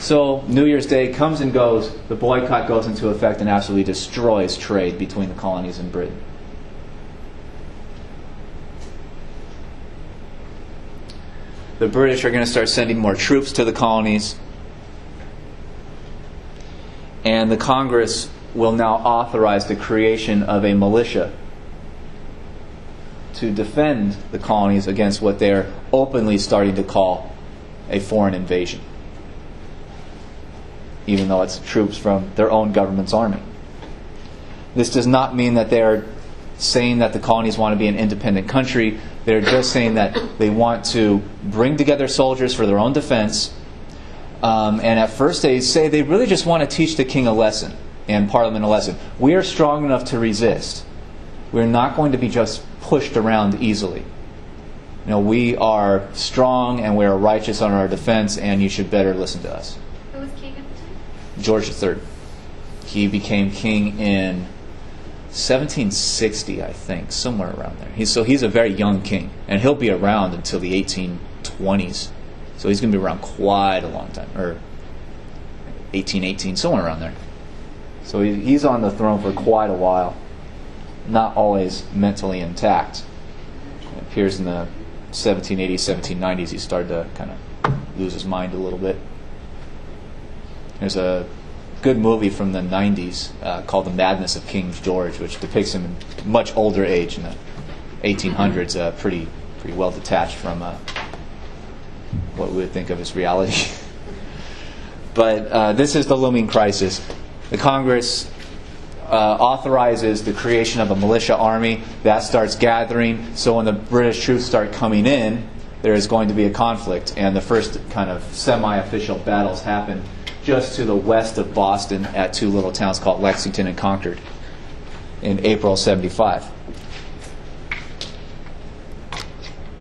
So New Year's Day comes and goes, the boycott goes into effect and absolutely destroys trade between the colonies and Britain. The British are going to start sending more troops to the colonies. And the Congress will now authorize the creation of a militia to defend the colonies against what they're openly starting to call a foreign invasion, even though it's troops from their own government's army. This does not mean that they're saying that the colonies want to be an independent country. They're just saying that they want to bring together soldiers for their own defense. And at first they say they really just want to teach the king a lesson and Parliament a lesson. We are strong enough to resist. We're not going to be just pushed around easily. We are strong and we are righteous on our defense, and you should better listen to us. Who was king at the time? George III. He became king in 1760, I think, somewhere around there. He's a very young king, and he'll be around until the 1820s. So he's going to be around quite a long time, or 1818, somewhere around there. So he's on the throne for quite a while. Not always mentally intact. It appears in the 1780s, 1790s, he started to kind of lose his mind a little bit. There's a good movie from the 90s called The Madness of King George, which depicts him in much older age in the 1800s, pretty well detached from what we would think of as reality. But this is the looming crisis. The Congress authorizes the creation of a militia army. That starts gathering. So when the British troops start coming in, there is going to be a conflict. And the first kind of semi-official battles happen just to the west of Boston at two little towns called Lexington and Concord in April 75.